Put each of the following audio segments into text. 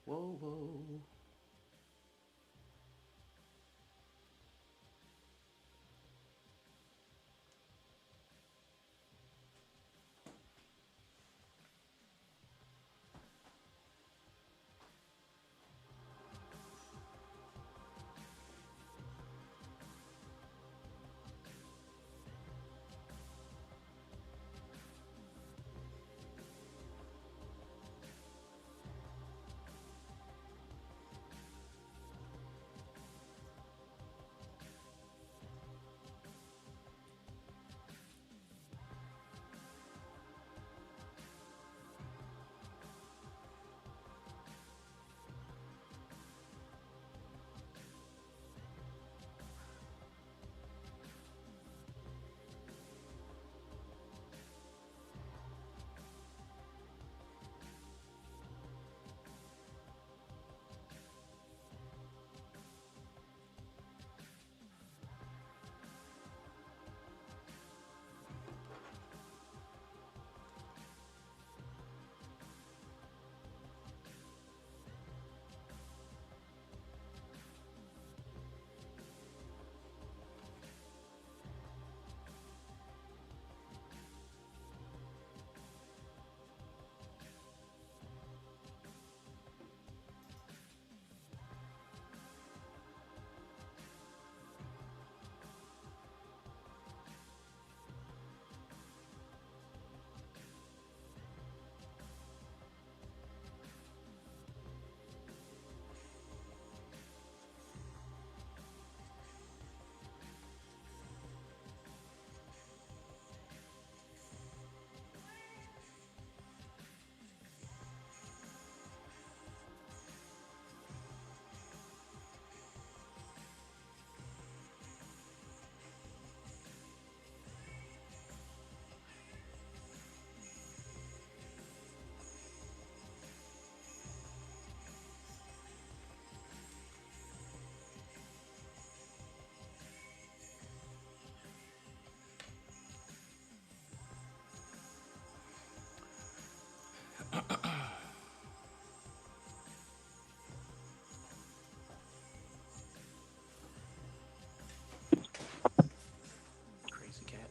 Whoa, whoa. Crazy cat.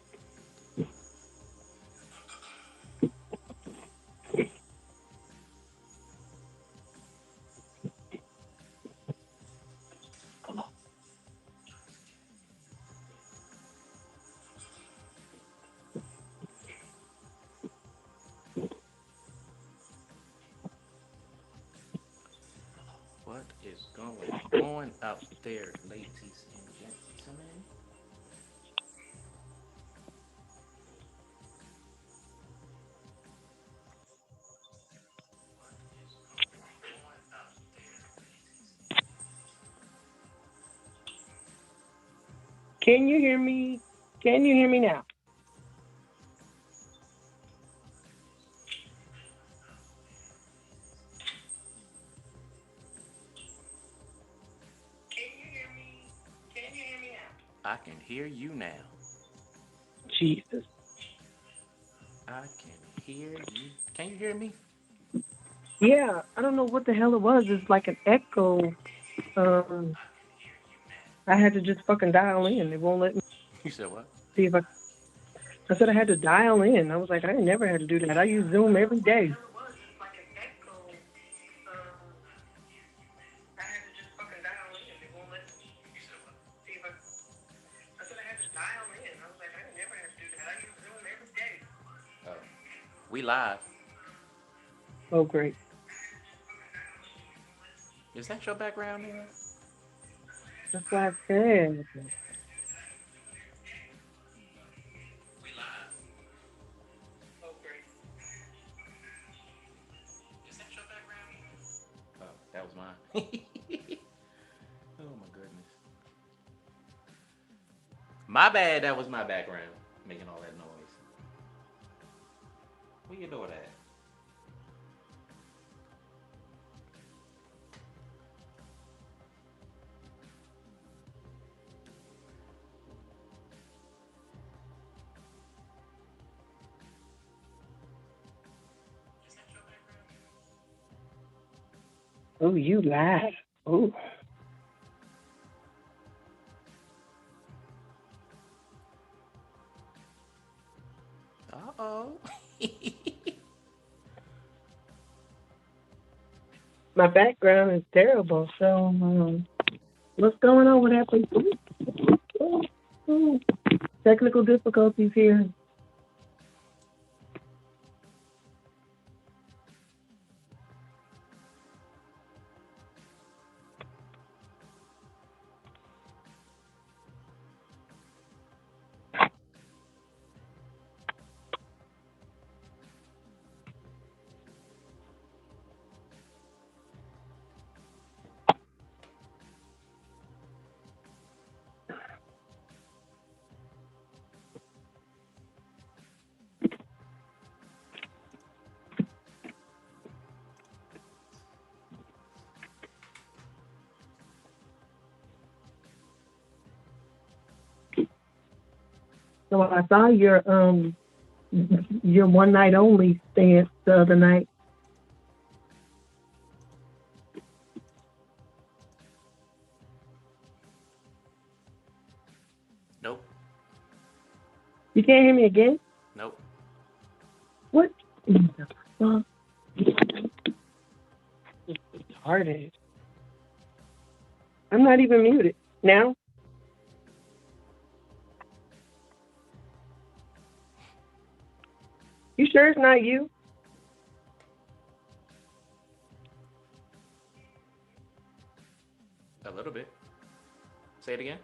What is going on out there, ladies and gentlemen? Can you hear me? Can you hear me now? Can you hear me? Can you hear me now? I can hear you now. Jesus. I can hear you. Can you hear me? Yeah, I don't know what the hell it was. It's like an echo. Um, I had to just fucking dial in. It won't let me You said what? see if I. I said I had to dial in. I was like, I never had to do that. I use Zoom every day. Oh, we live. Oh, great. Is that your background there? That's why I said. We live. Is that your background there? Oh, that was mine. Oh my goodness. My bad. That was my background making all that noise. Where you doing that? Oh, you laugh. Oh. Uh-oh. My background is terrible, so what's going on with that? Technical difficulties here. So I saw your one night only stance the other night. Nope. You can't hear me again? Nope. What in the fuck? It's retarded. I'm not even muted. Now? You sure it's not you? A little bit. Say it again.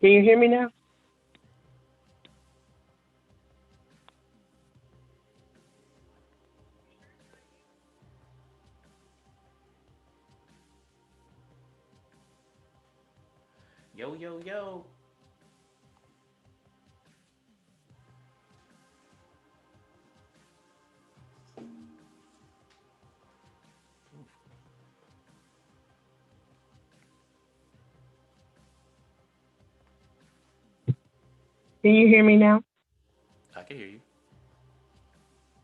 Can you hear me now? Yo, yo, yo. Can you hear me now? I can hear you.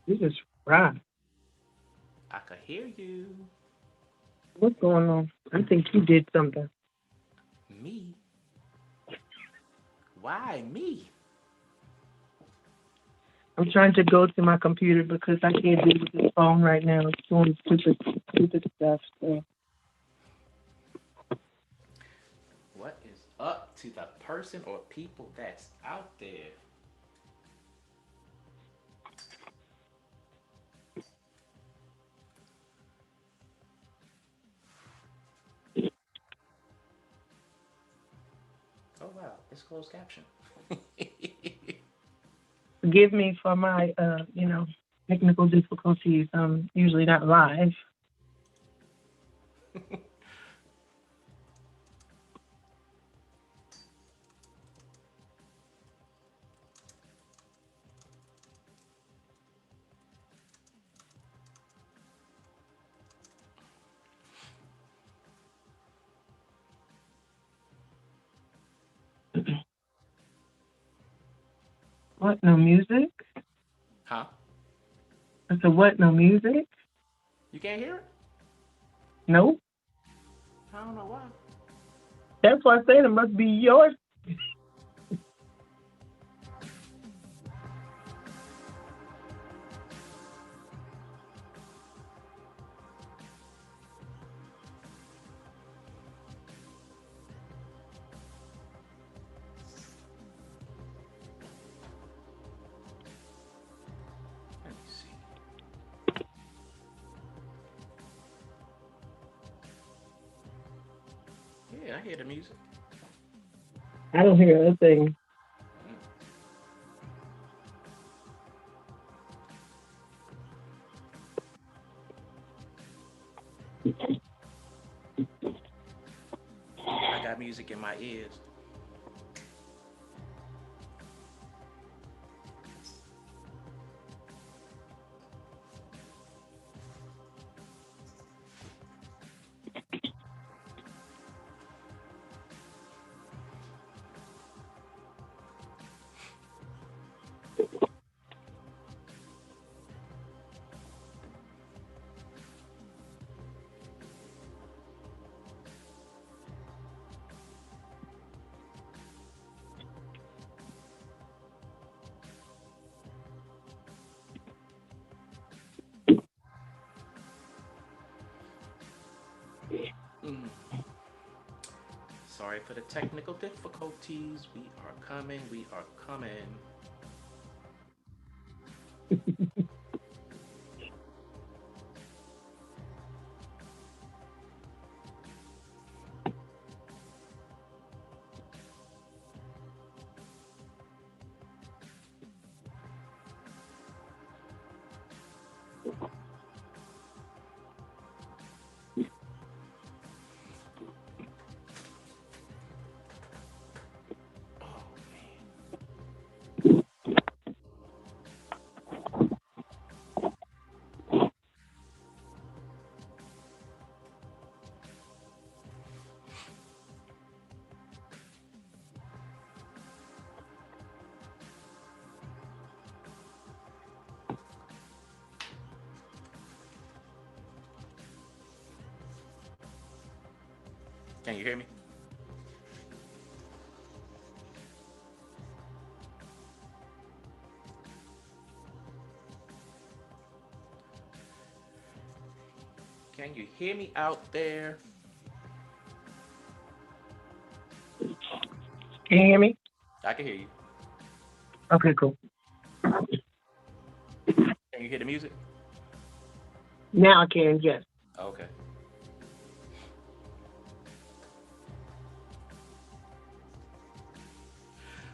This is rough. I can hear you. What's going on? I think you did something. Me? Why me? I'm trying to go to my computer because I can't do it with this phone right now. It's doing stupid stuff. So. What is up to the person or people that's out there? Oh wow, it's closed caption. Forgive me for my, technical difficulties. I'm usually not live. What? No music? Huh? I said, what? No music? You can't hear it? Nope. I don't know why. That's why I said it must be yours. Let me see. Yeah, I hear the music. I don't hear a thing. I got music in my ears. Mm. Sorry for the technical difficulties. We are coming. We are coming. Oh man. Can you hear me? Can you hear me out there? Can you hear me? I can hear you. Okay, cool. Can you hear the music? Now I can, yes. Okay.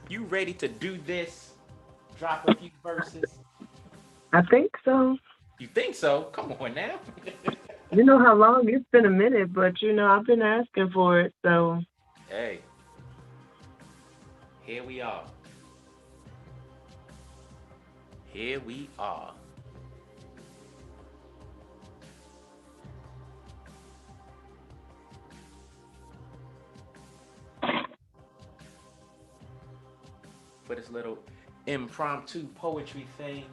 You ready to do this? Drop a few verses. I think so. You think so? Come on now. You know how long? It's been a minute, but I've been asking for it, so Hey, here we are. Here we are. For this little impromptu poetry thing.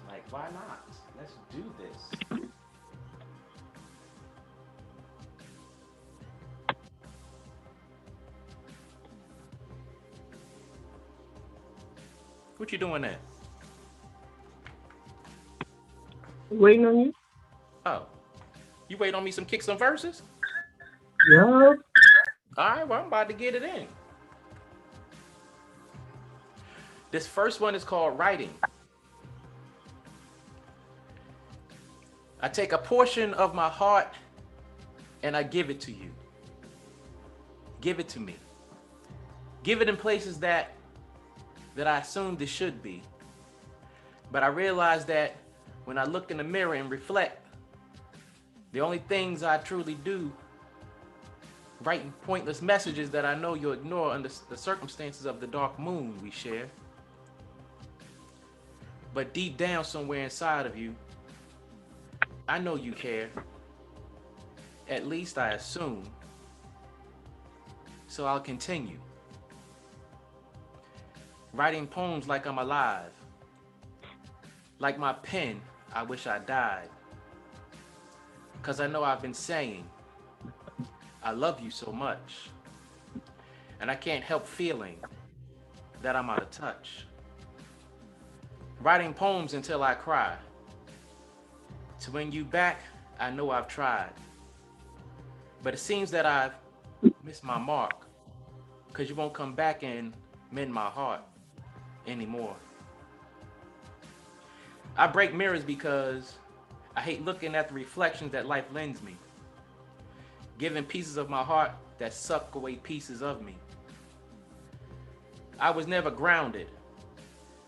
Like, why not? Let's do this. What you doing there? waiting on you. Oh, you wait on me some kicks and verses? Yup. All right, well, I'm about to get it in. This first one is called Writing. I take a portion of my heart and I give it to you. Give it to me. Give it in places that I assumed it should be. But I realized that when I look in the mirror and reflect, the only things I truly do, writing pointless messages that I know you'll ignore under the circumstances of the dark moon we share. But deep down somewhere inside of you, I know you care. At least I assume. So I'll continue. Writing poems like I'm alive. Like my pen, I wish I died. 'Cause I know I've been saying, I love you so much. And I can't help feeling that I'm out of touch. Writing poems until I cry. To win you back, I know I've tried. But it seems that I've missed my mark. 'Cause you won't come back and mend my heart anymore. I break mirrors because I hate looking at the reflections that life lends me. Giving pieces of my heart that suck away pieces of me. I was never grounded.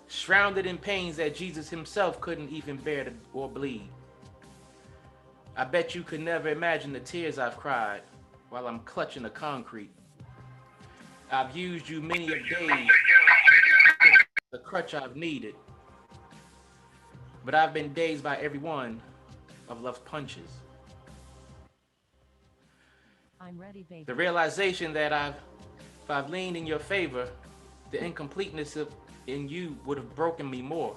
Shrouded in pains that Jesus himself couldn't even bear to, or bleed. I bet you could never imagine the tears I've cried while I'm clutching the concrete. I've used you many a days, the crutch I've needed. But I've been dazed by every one of love's punches. I'm ready, The baby. realization that if I've leaned in your favor, the incompleteness in you would have broken me more.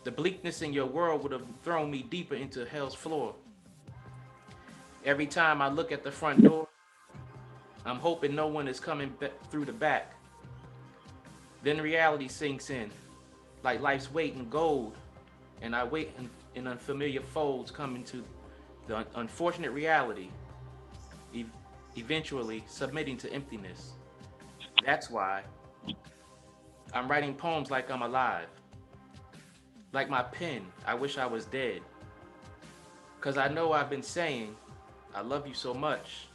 The bleakness in your world would have thrown me deeper into hell's floor. Every time I look at the front door, I'm hoping no one is coming through the back. Then reality sinks in, like life's weight in gold and I wait in unfamiliar folds come into the unfortunate reality, e- eventually submitting to emptiness. That's why I'm writing poems like I'm alive. Like my pen, I wish I was dead. Cause I know I've been saying, I love you so much,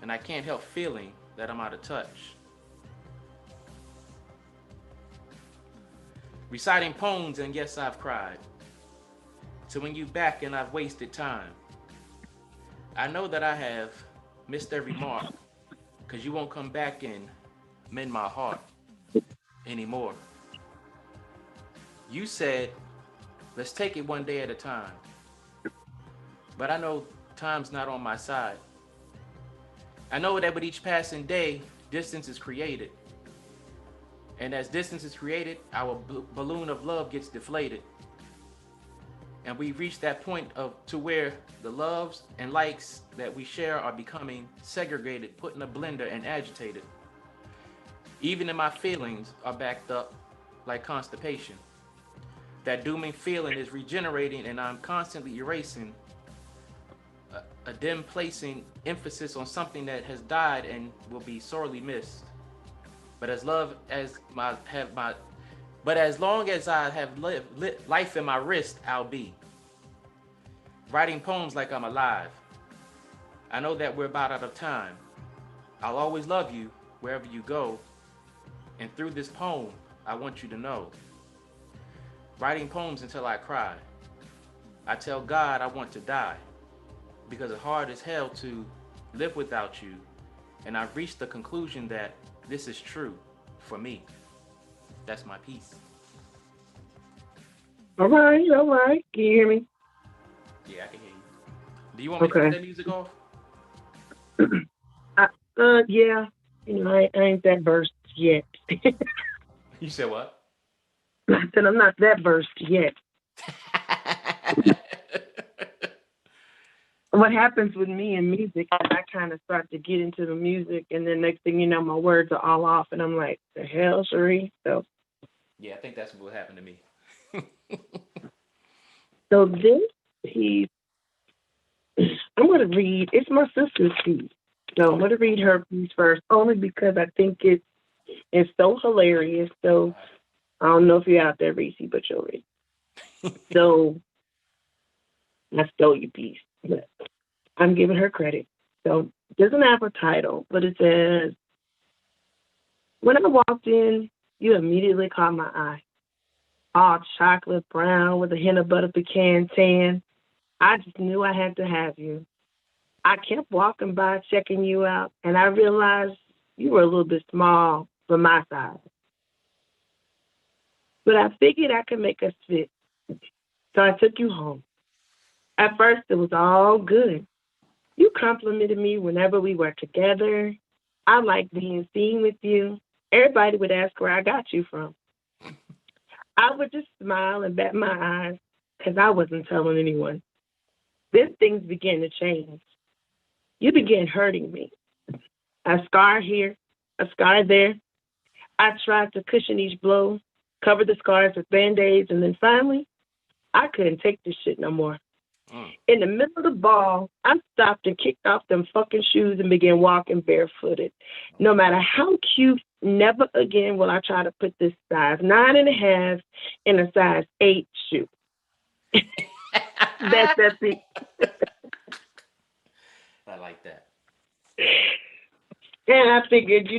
and I can't help feeling that I'm out of touch. Reciting poems, and yes, I've cried. So when you back and I've wasted time, I know that I have missed every mark, cause you won't come back and mend my heart anymore. You said, let's take it one day at a time. But I know time's not on my side. I know that with each passing day, distance is created. And as distance is created, our balloon of love gets deflated. And we reach that point of to where the loves and likes that we share are becoming segregated, put in a blender and agitated. Even in my feelings are backed up like constipation. That dooming feeling is regenerating and I'm constantly erasing a dim placing emphasis on something that has died and will be sorely missed. But as love as my have my but as long as I have life in my wrist, I'll be writing poems like I'm alive. I know that we're about out of time. I'll always love you wherever you go. And through this poem, I want you to know. Writing poems until I cry. I tell God I want to die because it's hard as hell to live without you. And I've reached the conclusion that this is true for me. That's my piece. All right, all right. Can you hear me? Yeah, I can hear you. Do you want me to cut Okay. that music off? I, yeah. I ain't that versed yet. You said what? I said I'm not that versed yet. What happens with me in music is I kind of start to get into the music, and then next thing you know, my words are all off, and I'm like, the hell, Cherie? Yeah, I think that's what happened to me. So this piece, I'm going to read, it's my sister's piece. So I'm Okay. going to read her piece first, only because I think it's so hilarious. So I don't know if you're out there, Reese, but you'll read. So I stole your piece, but I'm giving her credit. So it doesn't have a title, but it says, when I walked in, you immediately caught my eye. All chocolate brown with a hint of butter pecan tan. I just knew I had to have you. I kept walking by, checking you out, and I realized you were a little bit small for my size. But I figured I could make us fit. So I took you home. At first, it was all good. You complimented me whenever we were together. I liked being seen with you. Everybody would ask where I got you from. I would just smile and bat my eyes because I wasn't telling anyone. Then things began to change. You began hurting me. A scar here, a scar there. I tried to cushion each blow, cover the scars with band aids, and then finally, I couldn't take this shit no more. Mm. In the middle of the ball, I stopped and kicked off them fucking shoes and began walking barefooted. No matter how cute, never again will I try to put this size 9.5 in a size 8 shoe. That's it. I like that. And I figured,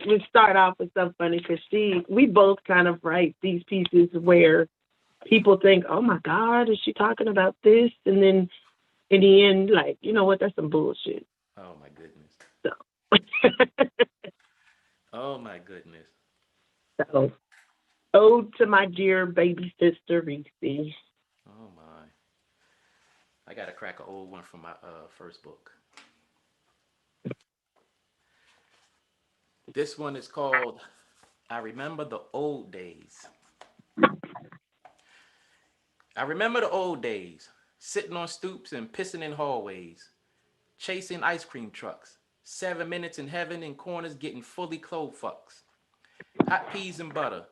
we'd start off with something funny because we both kind of write these pieces where people think, oh my God, is she talking about this? And then in the end, like, you know what, that's some bullshit. Oh my goodness. So, Oh my goodness. so ode to my dear baby sister, Reese. Oh my. I gotta crack an old one from my first book. This one is called I Remember the Old Days. I remember the old days, sitting on stoops and pissing in hallways, chasing ice cream trucks, 7 minutes in heaven in corners getting fully clothed fucks, hot peas and butter,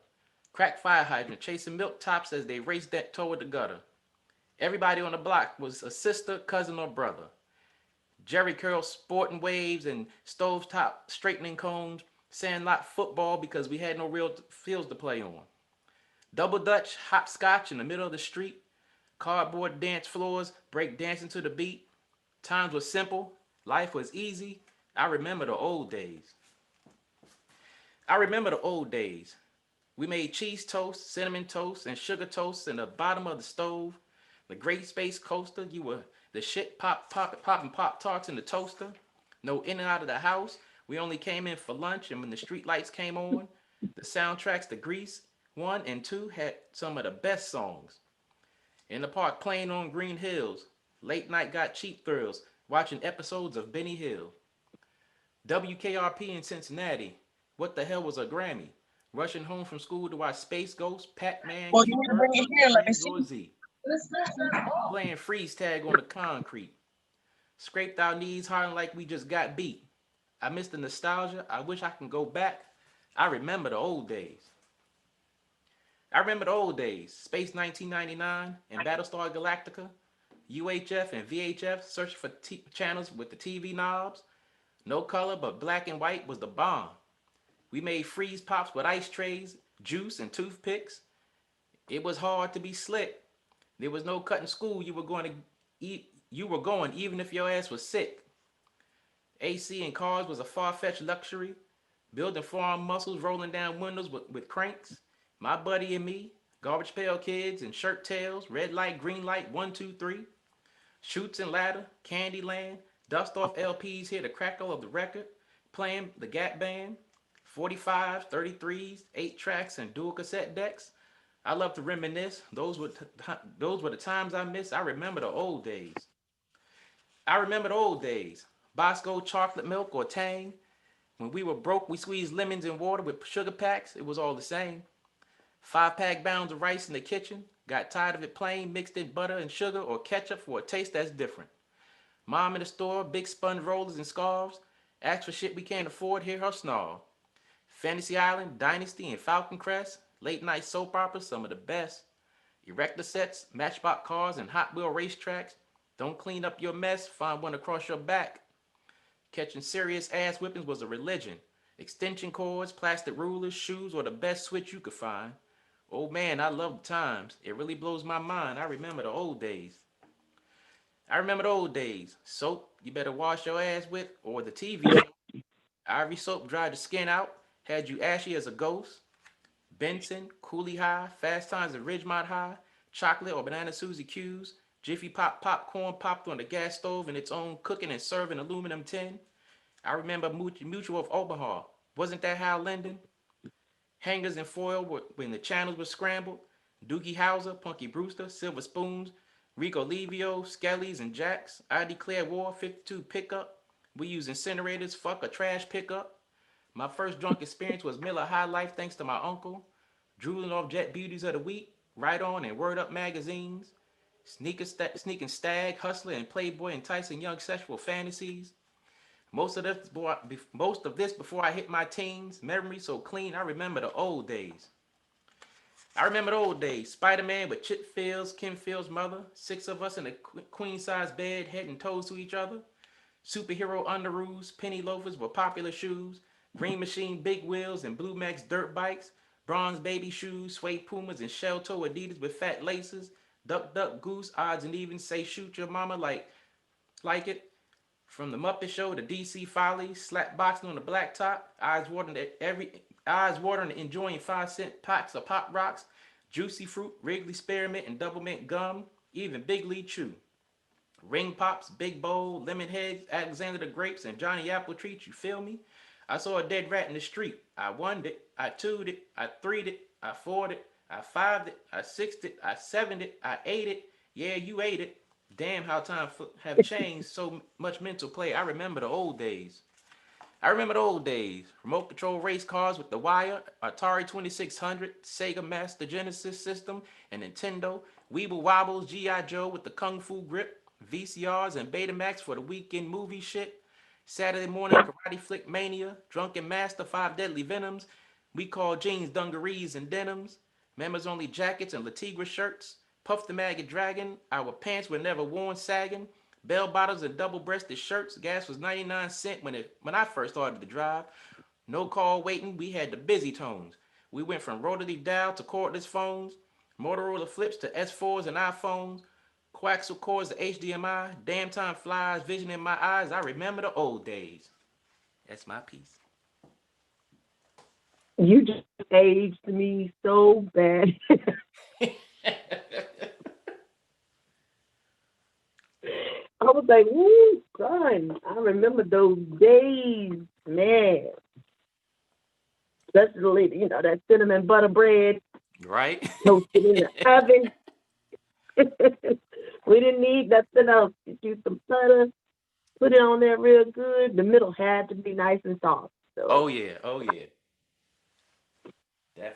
Crack fire hydrant, chasing milk tops as they raced that toward the gutter. Everybody on the block was a sister, cousin, or brother. Jerry curl sporting waves and stovetop straightening cones, sandlot football because we had no real fields to play on. Double Dutch, hopscotch in the middle of the street, cardboard dance floors, break dancing to the beat. Times were simple, life was easy. I remember the old days. I remember the old days. We made cheese toast, cinnamon toast, and sugar toast in the bottom of the stove. The Great Space Coaster, you were the shit popping pop tarts in the toaster. No in and out of the house. We only came in for lunch, and when the street lights came on, the soundtracks to Grease 1 and 2 had some of the best songs. In the park playing on Green Hills, late night got cheap thrills, watching episodes of Benny Hill. WKRP in Cincinnati, what the hell was a Grammy? Rushing home from school to watch Space Ghost, Pac-Man, Well, you King want to bring Kurt, it here? Let me see. Android Z. Playing freeze tag on the concrete. Scraped our knees hard like we just got beat. I miss the nostalgia. I wish I can go back. I remember the old days. I remember the old days. Space 1999 and Battlestar Galactica. UHF and VHF searching for channels with the TV knobs. No color but black and white was the bomb. We made freeze pops with ice trays, juice, and toothpicks. It was hard to be slick. There was no cutting school. You were going to eat. You were going even if your ass was sick. AC in cars was a far-fetched luxury. Building forearm muscles, rolling down windows with cranks. My buddy and me, garbage pail kids and shirt tails, red light, green light, 1, 2, 3. Shoots and ladder, Candyland, dust off LPs, hear the crackle of the record, playing the Gap Band, 45s, 33s, 8 tracks, and dual cassette decks. I love to reminisce. Those were the times I miss. I remember the old days. I remember the old days. Bosco chocolate milk or Tang. When we were broke, we squeezed lemons in water with sugar packs. It was all the same. 5-pack pounds of rice in the kitchen. Got tired of it plain, mixed in butter and sugar or ketchup for a taste that's different. Mom in the store, big sponge rollers and scarves. Ask for shit we can't afford, hear her snarl. Fantasy Island, Dynasty, and Falcon Crest. Late night soap operas, some of the best. Erector sets, matchbox cars, and Hot Wheel racetracks. Don't clean up your mess, find one across your back. Catching serious ass whippings was a religion. Extension cords, plastic rulers, shoes were the best switch you could find. Oh man, I love the times. It really blows my mind. I remember the old days. I remember the old days. Soap you better wash your ass with, or the TV show. Ivory soap dried the skin out, had you ashy as a ghost. Benson, Cooley High, Fast Times at Ridgemont High, chocolate or banana Suzy Q's, Jiffy Pop popcorn popped on the gas stove in its own cooking and serving aluminum tin. I remember Mutual of Omaha. Wasn't that Hal Linden? Hangers and foil when the channels were scrambled. Doogie Howser, Punky Brewster, Silver Spoons, Rico Livio, Skellies, and Jacks. I declare war, 52 pickup. We use incinerators, fuck a trash pickup. My first drunk experience was Miller High Life thanks to my uncle. Drooling off Jet Beauties of the Week, Right On and Word Up magazines. Sneaking Stag, Hustler, and Playboy enticing young sexual fantasies. Most of this before I hit my teens. Memory so clean, I remember the old days. I remember the old days. Spider-Man with Chip Fields, Kim Fields' mother. 6 of us in a queen-size bed, head and toes to each other. Superhero underoos, penny loafers with popular shoes. Green Machine big wheels and Blue Max dirt bikes. Bronze baby shoes, suede Pumas and shell toe Adidas with fat laces. Duck, duck, goose, odds and evens. Say shoot your mama like it. From the Muppet Show to DC Follies, slap boxing on the blacktop, eyes watering enjoying 5-cent packs of Pop Rocks, Juicy Fruit, Wrigley Spearmint, and Double Mint gum, even Big League Chew. Ring Pops, Big Bowl, Lemon Heads, Alexander the Grapes, and Johnny Apple Treats, you feel me? I saw a dead rat in the street. I wonned it, I two'd it, I three'd it, I four'd it, I fived it, I sixed it, I sevened it, I ate it. Yeah, you ate it. Damn, how times have changed. So much mental play. I remember the old days. I remember the old days. Remote control race cars with the wire, Atari 2600, Sega Master Genesis system, and Nintendo. Weeble Wobbles, G.I. Joe with the Kung Fu grip, VCRs and Betamax for the weekend movie shit. Saturday morning Karate Flick Mania, Drunken Master, 5 Deadly Venoms. We call jeans dungarees and denims. Members only jackets and Latigra shirts. Puff the Maggot Dragon. Our pants were never worn sagging. Bell bottoms and double breasted shirts. Gas was 99 cents when I first started to drive. No call waiting. We had the busy tones. We went from rotary dial to cordless phones. Motorola flips to S4s and iPhones. Coaxial cords to HDMI. Damn time flies. Vision in my eyes. I remember the old days. That's my piece. You just aged me so bad. I was like, woo, son. I remember those days, man. Especially, that cinnamon butter bread Right? toasted in the oven. We didn't need nothing else. Just use some butter, put it on there real good. The middle had to be nice and soft. Oh yeah. Oh yeah.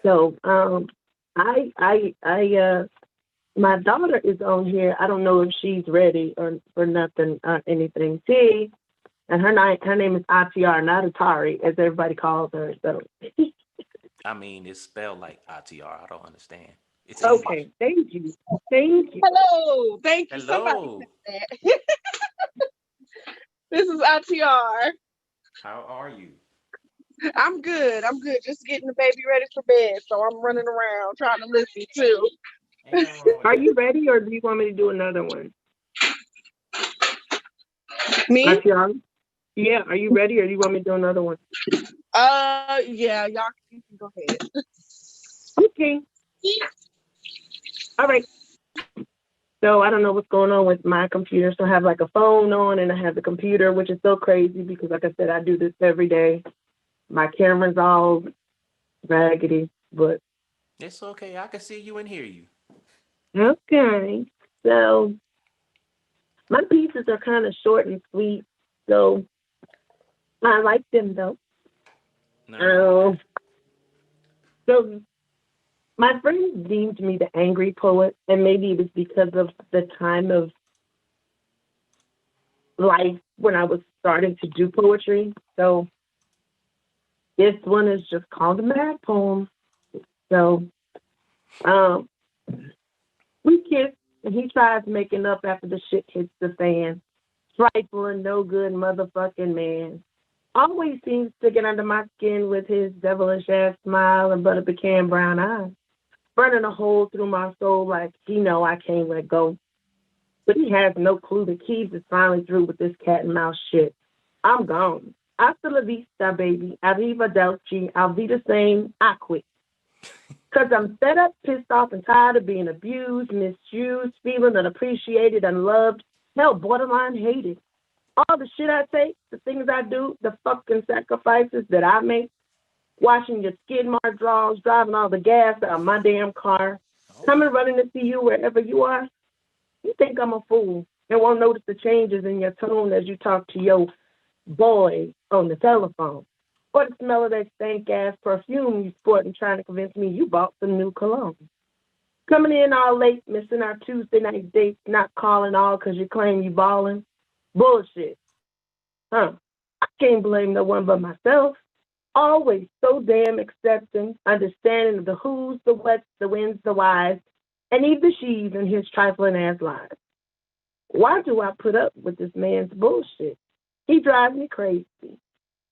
So, Definitely. I my daughter is on here. I don't know if she's ready or for nothing, anything. And her name is ATR, not Atari, as everybody calls her. So, I mean, it's spelled like ITR. I don't understand. It's English. okay, thank you. Hello. Thank you. Somebody Hello. said that. This is ITR. How are you? I'm good. I'm good. Just getting the baby ready for bed. So I'm running around trying to listen too. Ain't nothing wrong with Are that. you ready, or do you want me to do another one? Me? ATR? Yeah, are you ready, or do you want me to do another one? Yeah, y'all you can go ahead. Okay. All right. So I don't know what's going on with my computer. So I have like a phone on and I have the computer, which is so crazy because, like I said, I do this every day. My camera's all raggedy, but It's okay. I can see you and hear you. okay. So my pieces are kind of short and sweet. So I like them though. Nothing wrong with that. So my friends deemed me the angry poet, and maybe it was because of the time of life when I was starting to do poetry. So this one is just called a mad poem. So um, we kissed, and he tries making up after the shit hits the fan. Trifling, no good motherfucking man. Always seems to get under my skin with his devilish ass smile and butter pecan brown eyes, burning a hole through my soul like he know I can't let go. But he has no clue the keys is finally through with this cat and mouse shit. I'm gone. Hasta la vista, baby. Arrivederci. I'll be the same. I quit. Because I'm fed up, pissed off, and tired of being abused, misused, feeling unappreciated, unloved, hell, borderline hated. All the shit I take, the things I do, the fucking sacrifices that I make, washing your skid mark drawers, driving all the gas out of my damn car, Oh. coming running to see you wherever you are. You think I'm a fool and won't notice the changes in your tone as you talk to your boy on the telephone. Or the smell of that stank ass perfume you sporting trying to convince me you bought some new cologne. Coming in all late, missing our Tuesday night dates, not calling all because you claim you balling. Bullshit. Huh. I can't blame no one but myself. Always so damn accepting, understanding of the who's, the what's, the when's, the why's, and even the she's in his trifling ass lies. Why do I put up with this man's bullshit? He drives me crazy.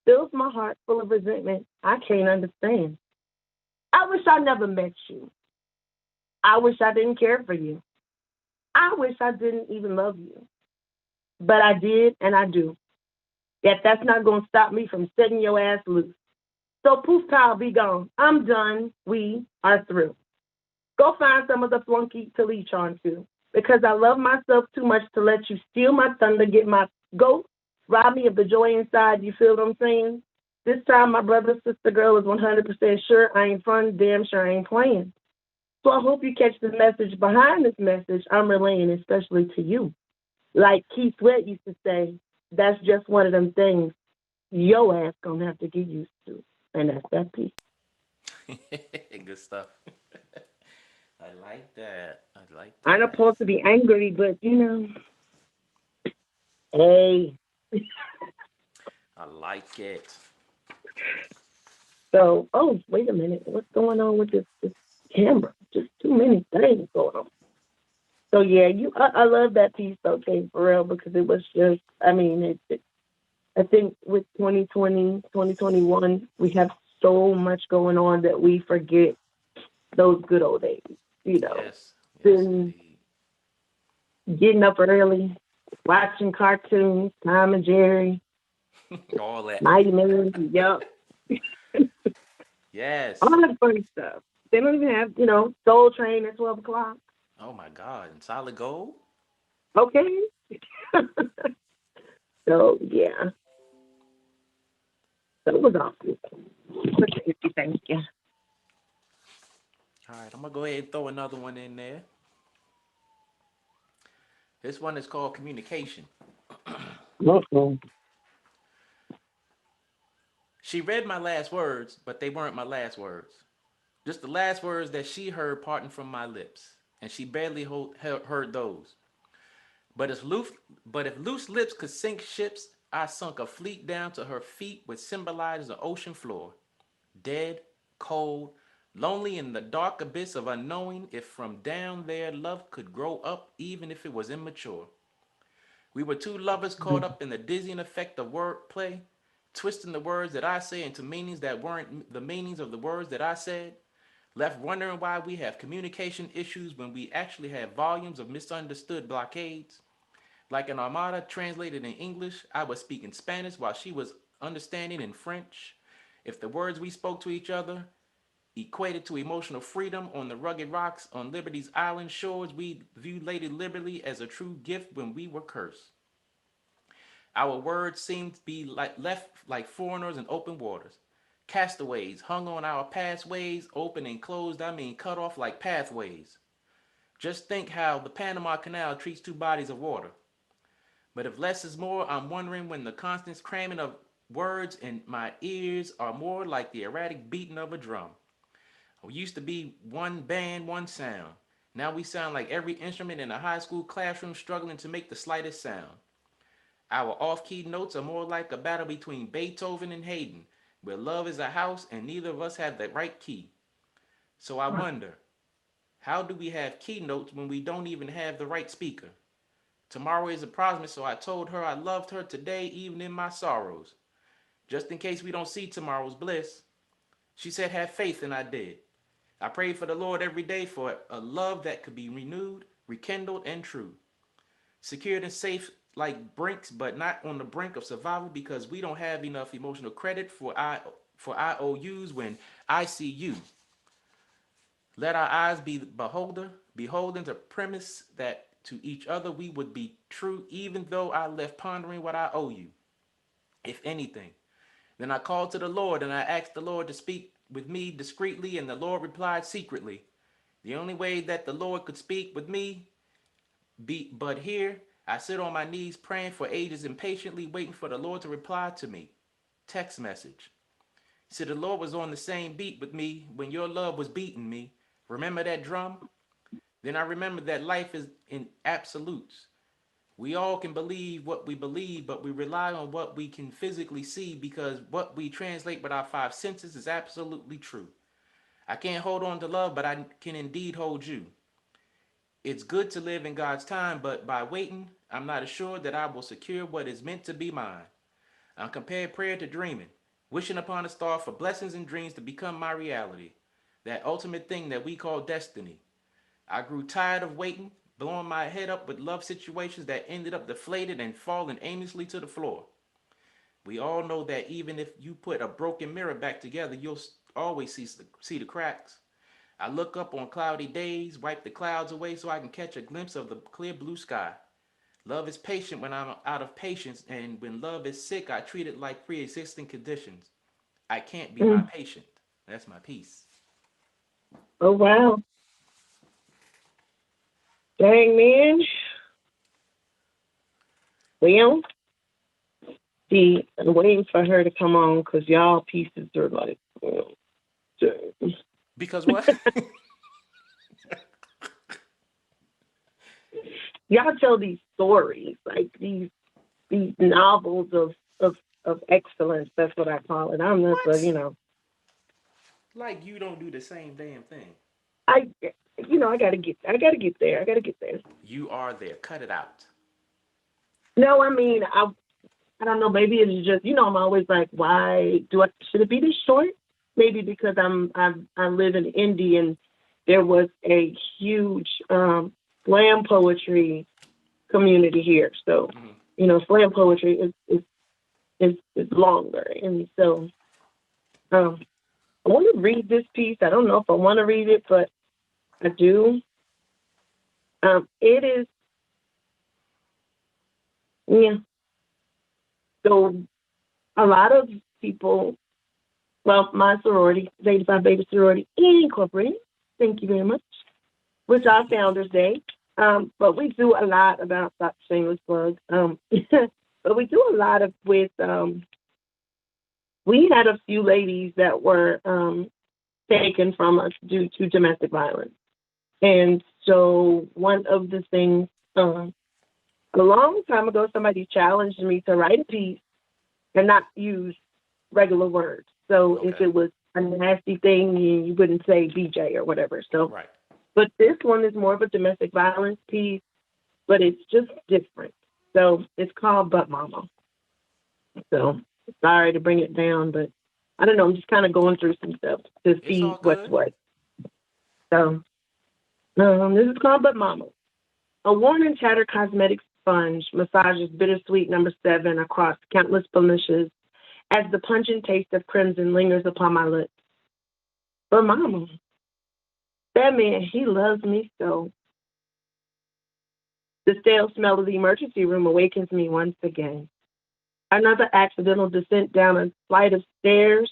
Fills my heart full of resentment I can't understand. I wish I never met you. I wish I didn't care for you. I wish I didn't even love you. But I did and I do. Yet that's not going to stop me from setting your ass loose. So poof, Kyle, be gone. I'm done. We are through. Go find some of the flunky to leech on to. Because I love myself too much to let you steal my thunder, get my goat, rob me of the joy inside. You feel what I'm saying? This time, my brother, sister, girl is 100% sure I ain't fun, damn sure I ain't playing. So I hope you catch the message behind this message I'm relaying, especially to you. Like Keith Sweat used to say, that's just one of them things your ass gonna have to get used to. And that's that piece. Good stuff. I like that. I like I'm not that. supposed to be angry, but hey. I like it. So, oh, wait a minute. What's going on with this? camera. Just too many things going on. So yeah, I love that piece though, Kate, for real, because it was just, I mean, I think with 2020, 2021, we have so much going on that we forget those good old days. You know, Yes, yes, been indeed. getting up early, watching cartoons, Tom and Jerry, All that. Mighty Man, yup, all Yes. that fun stuff. They don't even have, Soul Train at 12 o'clock. Oh my God. And solid gold? Okay. So yeah, so it was awesome. But thank you. All right, I'm gonna go ahead and throw another one in there. This one is called communication. Uh-oh. She read my last words, but they weren't my last words. Just the last words that she heard parting from my lips, and she barely heard those. But if loose lips could sink ships, I sunk a fleet down to her feet, which symbolizes the ocean floor. Dead, cold, lonely in the dark abyss of unknowing if from down there love could grow up, even if it was immature. We were two lovers caught up in the dizzying effect of wordplay, twisting the words that I say into meanings that weren't the meanings of the words that I said, left wondering why we have communication issues when we actually have volumes of misunderstood blockades. Like an armada translated in English, I was speaking Spanish while she was understanding in French. If the words we spoke to each other equated to emotional freedom on the rugged rocks on Liberty's island shores, we viewed Lady Liberty as a true gift when we were cursed. Our words seemed to be left like foreigners in open waters. Castaways hung on our pathways, open and closed, I mean cut off like pathways. Just think how the Panama Canal treats two bodies of water. But if less is more, I'm wondering when the constant cramming of words in my ears are more like the erratic beating of a drum. We used to be one band, one sound. Now we sound like every instrument in a high school classroom struggling to make the slightest sound. Our off key notes are more like a battle between Beethoven and Haydn, where love is a house and neither of us have the right key. So I wonder, how do we have keynotes when we don't even have the right speaker? Tomorrow is a promise, so I told her I loved her today, even in my sorrows, just in case we don't see tomorrow's bliss. She said, have faith, and I did. I prayed for the Lord every day for a love that could be renewed, rekindled, and true. Secured and safe like brinks, but not on the brink of survival because we don't have enough emotional credit for IOUs when I see you. Let our eyes be beholden to premise that to each other we would be true, even though I left pondering what I owe you, if anything. Then I called to the Lord and I asked the Lord to speak with me discreetly, and the Lord replied secretly. The only way that the Lord could speak with me but here I sit on my knees praying for ages impatiently waiting for the Lord to reply to me. Text message. See, the Lord was on the same beat with me when your love was beating me. Remember that drum? Then I remember that life is in absolutes. We all can believe what we believe, but we rely on what we can physically see because what we translate with our five senses is absolutely true. I can't hold on to love, but I can indeed hold you. It's good to live in God's time, but by waiting, I'm not assured that I will secure what is meant to be mine. I compare prayer to dreaming, wishing upon a star for blessings and dreams to become my reality, that ultimate thing that we call destiny. I grew tired of waiting, blowing my head up with love situations that ended up deflated and falling aimlessly to the floor. We all know that even if you put a broken mirror back together, you'll always see the cracks. I look up on cloudy days, wipe the clouds away so I can catch a glimpse of the clear blue sky. Love is patient when I'm out of patience, and when love is sick, I treat it like pre existing conditions. I can't be my Mm. patient. That's my piece. Oh wow. Dang man. Well, see, I'm waiting for her to come on because y'all pieces are like, dang. Because what? Y'all tell these stories, like these novels of excellence. That's what I call it. I'm just What? a. Like you don't do the same damn thing. I, I gotta get there. I gotta get there. You are there. Cut it out. No, I mean, I don't know. Maybe it's just, I'm always like, why should it be this short? Maybe because I live in Indy and there was a huge slam poetry community here. So, Hmm. slam poetry is longer, and so um, I want to read this piece. I don't know if I want to read it, but I do. It is, yeah. So a lot of people, well, my sorority, Zeta Phi Beta Sorority Incorporated. Thank you very much. Which our Founders Day. But we do a lot about that shameless plug. But we do a lot of with. We had a few ladies that were taken from us due to domestic violence, and so one of the things a long time ago, somebody challenged me to write a piece and not use regular words. So if Okay. it was a nasty thing, you wouldn't say BJ or whatever. So, Right. but this one is more of a domestic violence piece, but it's just different. So it's called But Mama. So sorry to bring it down, but I don't know. I'm just kind of going through some stuff to It's see all what's good. what. So this is called But Mama. A worn and tattered cosmetic sponge massages bittersweet number 7 across countless blemishes as the pungent taste of crimson lingers upon my lips. But Mama, that man, he loves me so. The stale smell of the emergency room awakens me once again. Another accidental descent down a flight of stairs.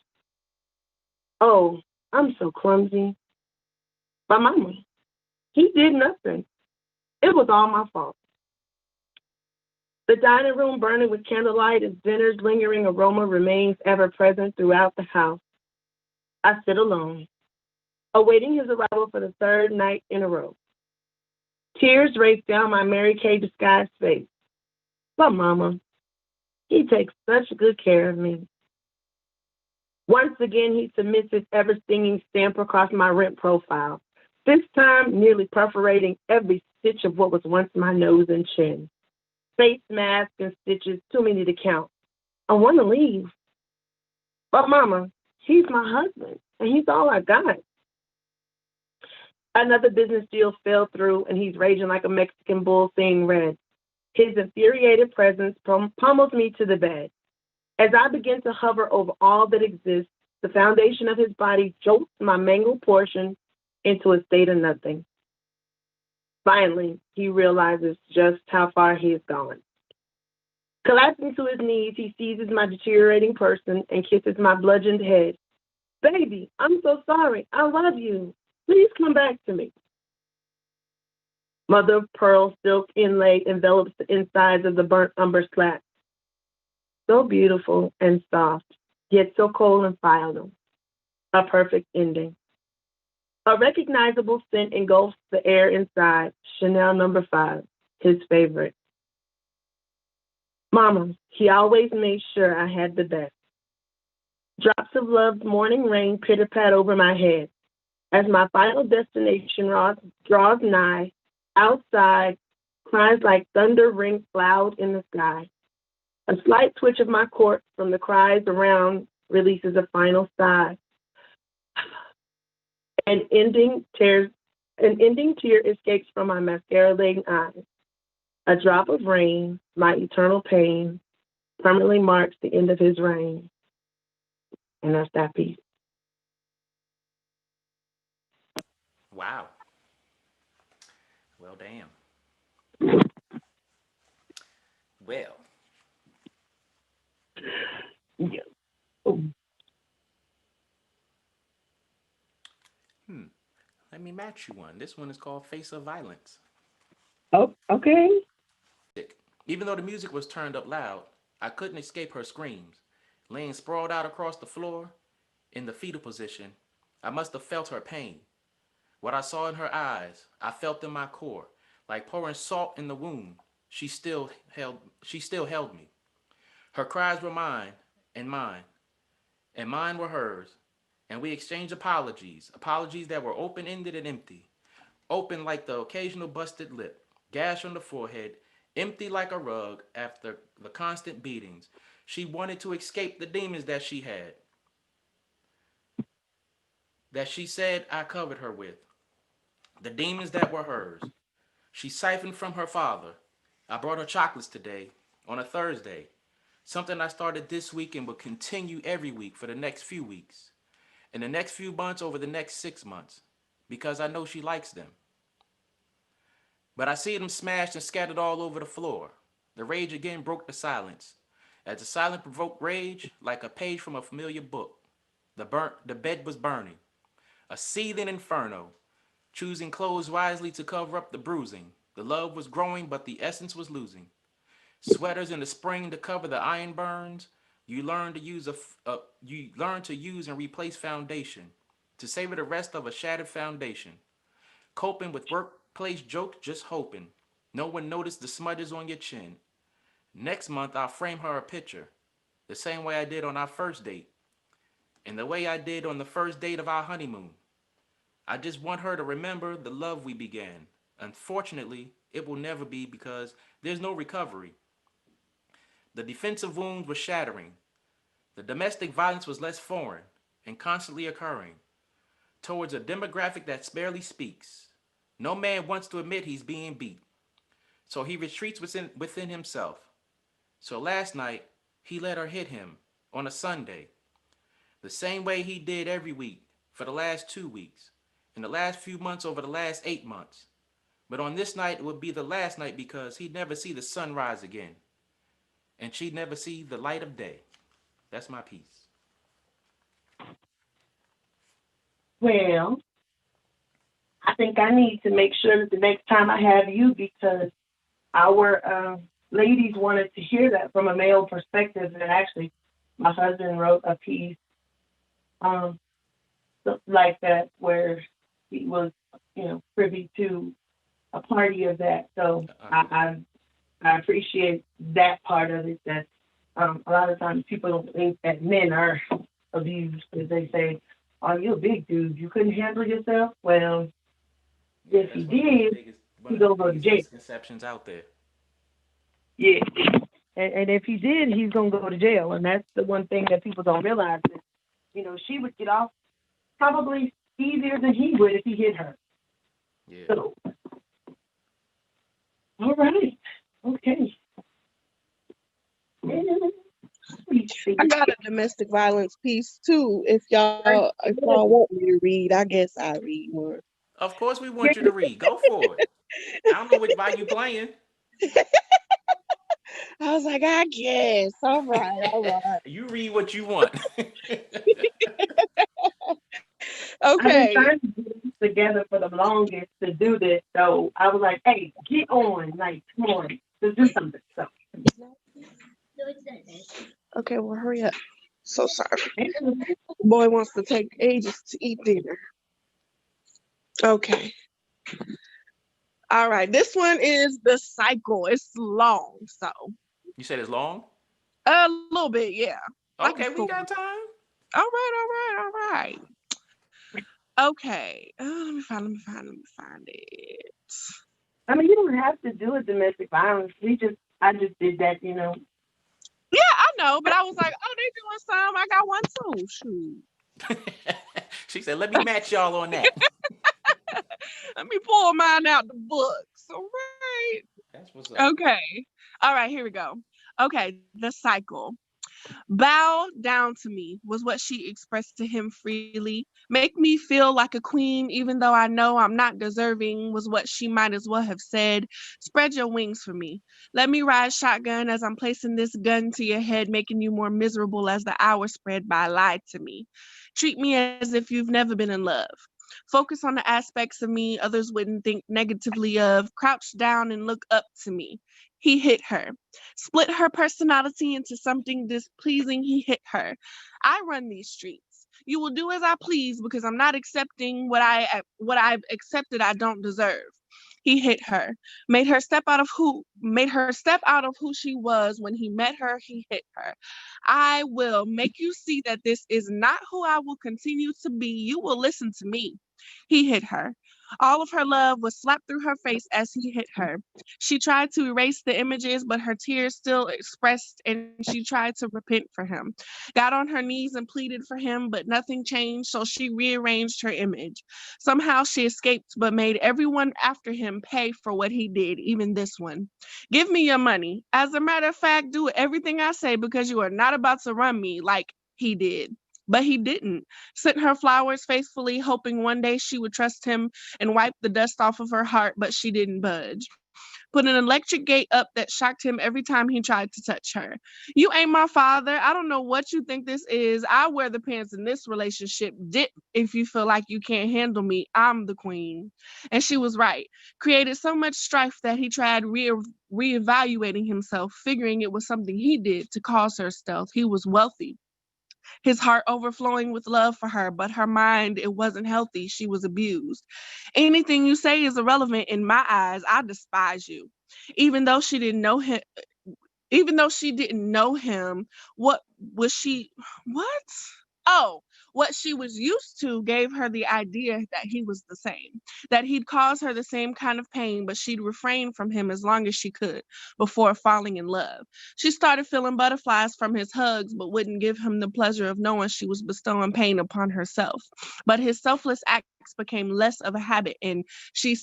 Oh, I'm so clumsy. But Mama, he did nothing. It was all my fault. The dining room burning with candlelight, its dinner's lingering aroma remains ever present throughout the house. I sit alone, awaiting his arrival for the third night in a row. Tears race down my Mary Kay disguised face. But Mama, he takes such good care of me. Once again, he submits his ever stinging stamp across my rent profile, this time nearly perforating every stitch of what was once my nose and chin. Face masks and stitches, too many to count. I want to leave. But Mama, he's my husband, and he's all I got. Another business deal fell through, and he's raging like a Mexican bull seeing red. His infuriated presence pummels me to the bed. As I begin to hover over all that exists, the foundation of his body jolts my mangled portion into a state of nothing. Finally, he realizes just how far he has gone. Collapsing to his knees, he seizes my deteriorating person and kisses my bludgeoned head. Baby, I'm so sorry. I love you. Please come back to me. Mother of pearl silk inlay envelops the insides of the burnt umber slat. So beautiful and soft, yet so cold and final. A perfect ending. A recognizable scent engulfs the air inside. Chanel number 5, his favorite. Mama, he always made sure I had the best. Drops of love's morning rain pitter pat over my head. As my final destination draws nigh, outside, cries like thunder ring loud in the sky. A slight twitch of my corpse from the cries around releases a final sigh. An ending tears, an ending tear escapes from my mascara-laden eyes. A drop of rain, my eternal pain, permanently marks the end of his reign. And that's that piece. Wow. Well, damn. Well, Yeah. Oh, hmm. Let me match you one. This one is called Face of Violence. okay. Even though the music was turned up loud, I couldn't escape her screams. Laying sprawled out across the floor, in the fetal position, I must have felt her pain. What I saw in her eyes, I felt in my core, like pouring salt in the wound. She still held me. Her cries were mine, and mine were hers. and we exchanged apologies, apologies that were open-ended and empty, open like the occasional busted lip, gash on the forehead, empty like a rug after the constant beatings. She wanted to escape the demons that she said I covered her with, the demons that were hers. She siphoned from her father. I brought her chocolates today, on a Thursday, something I started this week and will continue every week for the next few weeks, in the next few months, over the next 6 months, because I know she likes them. But I see them smashed and scattered all over the floor. The rage again broke the silence. As the silence provoked rage, like a page from a familiar book, the bed was burning, a seething inferno, choosing clothes wisely to cover up the bruising. The love was growing, but the essence was losing. Sweaters in the spring to cover the iron burns. You learn to use and replace foundation, to savor the rest of a shattered foundation. Coping with workplace jokes, just hoping no one noticed the smudges on your chin. Next month I'll frame her a picture, the same way I did on our first date, and the way I did on the first date of our honeymoon. I just want her to remember the love we began. Unfortunately, it will never be because there's no recovery. The defensive wounds were shattering. The domestic violence was less foreign and constantly occurring towards a demographic that barely speaks. No man wants to admit he's being beat, so he retreats within himself. So last night, he let her hit him on a Sunday, the same way he did every week for the last 2 weeks, in the last few months over the last 8 months. But on this night, it would be the last night because he'd never see the sun rise again, and she'd never see the light of day. That's my piece. Well, I think I need to make sure that the next time I have you, because our ladies wanted to hear that from a male perspective. And actually, my husband wrote a piece um, like that where he was, privy to a party of that. So I appreciate that part of it. That a lot of times people don't think that men are abused because they say, "Oh, you're a big dude. You couldn't handle yourself." Well, Yeah, if he that's one of the did, biggest one he's of the gonna go to biggest jail. misconceptions out there. Yeah, and if he did, he's gonna go to jail. And that's the one thing that people don't realize. That, she would get off probably easier than he would if he hit her. Yeah. So, all right, okay. I got a domestic violence piece too. If y'all want me to read, I guess I read one. Of course, we want you to read. Go for it. I don't know why you playing. I was like, I guess. All right, all right. You read what you want. I've been Okay. trying to get this together for the longest to do this, so I was like, "Hey, get on, like, come on, to do something." So, Okay, well, hurry up. So sorry. Boy wants to take ages to eat dinner. Okay. All right. This one is the cycle. It's long, so You said it's long? a little bit, yeah. Like a Okay, we story. got time. All right, all right, all right. Okay. Let me find it. I mean, you don't have to do a domestic violence. I just did that. Yeah, I know, but I was like, oh, they doing some. I got one too. Shoot. She said, let me match y'all on that. Let me pull mine out the books. All right. That's what's up. Okay. All right, here we go. Okay, the cycle. Bow down to me was what she expressed to him freely. Make me feel like a queen, even though I know I'm not deserving, was what she might as well have said. Spread your wings for me. Let me ride shotgun as I'm placing this gun to your head, making you more miserable as the hours spread by. Lie to me. Treat me as if you've never been in love. Focus on the aspects of me others wouldn't think negatively of. Crouch down and look up to me. He hit her. Split her personality into something displeasing. He hit her. I run these streets. You will do as I please because I'm not accepting what I've accepted I don't deserve. He hit her, made her step out of who she was when he met her. He hit her. I will make you see that this is not who I will continue to be. You will listen to me. He hit her. All of her love was slapped through her face as he hit her. She tried to erase the images, but her tears still expressed, and she tried to repent for him. Got on her knees and pleaded for him, but nothing changed, so she rearranged her image. Somehow she escaped, but made everyone after him pay for what he did, even this one. Give me your money. As a matter of fact, do everything I say because you are not about to run me like he did. But he didn't. Sent her flowers faithfully, hoping one day she would trust him and wipe the dust off of her heart, but she didn't budge. Put an electric gate up that shocked him every time he tried to touch her. You ain't my father. I don't know what you think this is. I wear the pants in this relationship. Dip if you feel like you can't handle me. I'm the queen. And she was right. Created so much strife that he tried reevaluating himself, figuring it was something he did to cause her stealth. He was wealthy, his heart overflowing with love for her, but her mind, it wasn't healthy. She was abused. Anything you say is irrelevant in my eyes. I despise you. Even though she didn't know him, even though she didn't know him, what was she what? Oh, what she was used to gave her the idea that he was the same, that he'd cause her the same kind of pain, but she'd refrain from him as long as she could before falling in love. She started feeling butterflies from his hugs, but wouldn't give him the pleasure of knowing she was bestowing pain upon herself. But his selfless acts became less of a habit, and she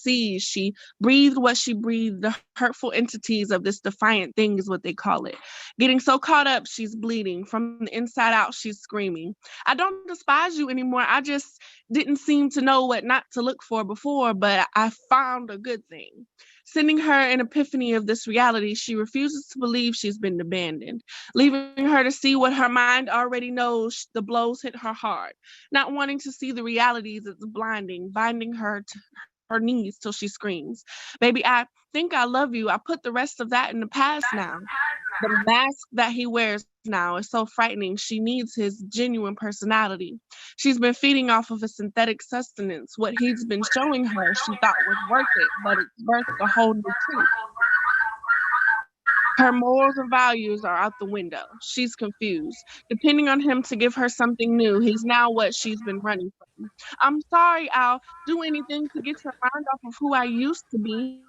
breathed what she breathed, the hurtful entities of this defiant thing is what they call it. Getting so caught up, she's bleeding. From the inside out, she's screaming. I don't despise you anymore. I just didn't seem to know what not to look for before, but I found a good thing. Sending her an epiphany of this reality, she refuses to believe she's been abandoned, leaving her to see what her mind already knows. The blows hit her hard. Not wanting to see the realities, it's blinding, binding her to her knees till she screams. Baby, I think I love you. I put the rest of that in the past now. The mask that he wears now is so frightening. She needs his genuine personality. She's been feeding off of a synthetic sustenance. What he's been showing her, she thought was worth it, but it's birthed a whole new truth. Her morals and values are out the window. She's confused. Depending on him to give her something new, he's now what she's been running from. I'm sorry, I'll do anything to get your mind off of who I used to be,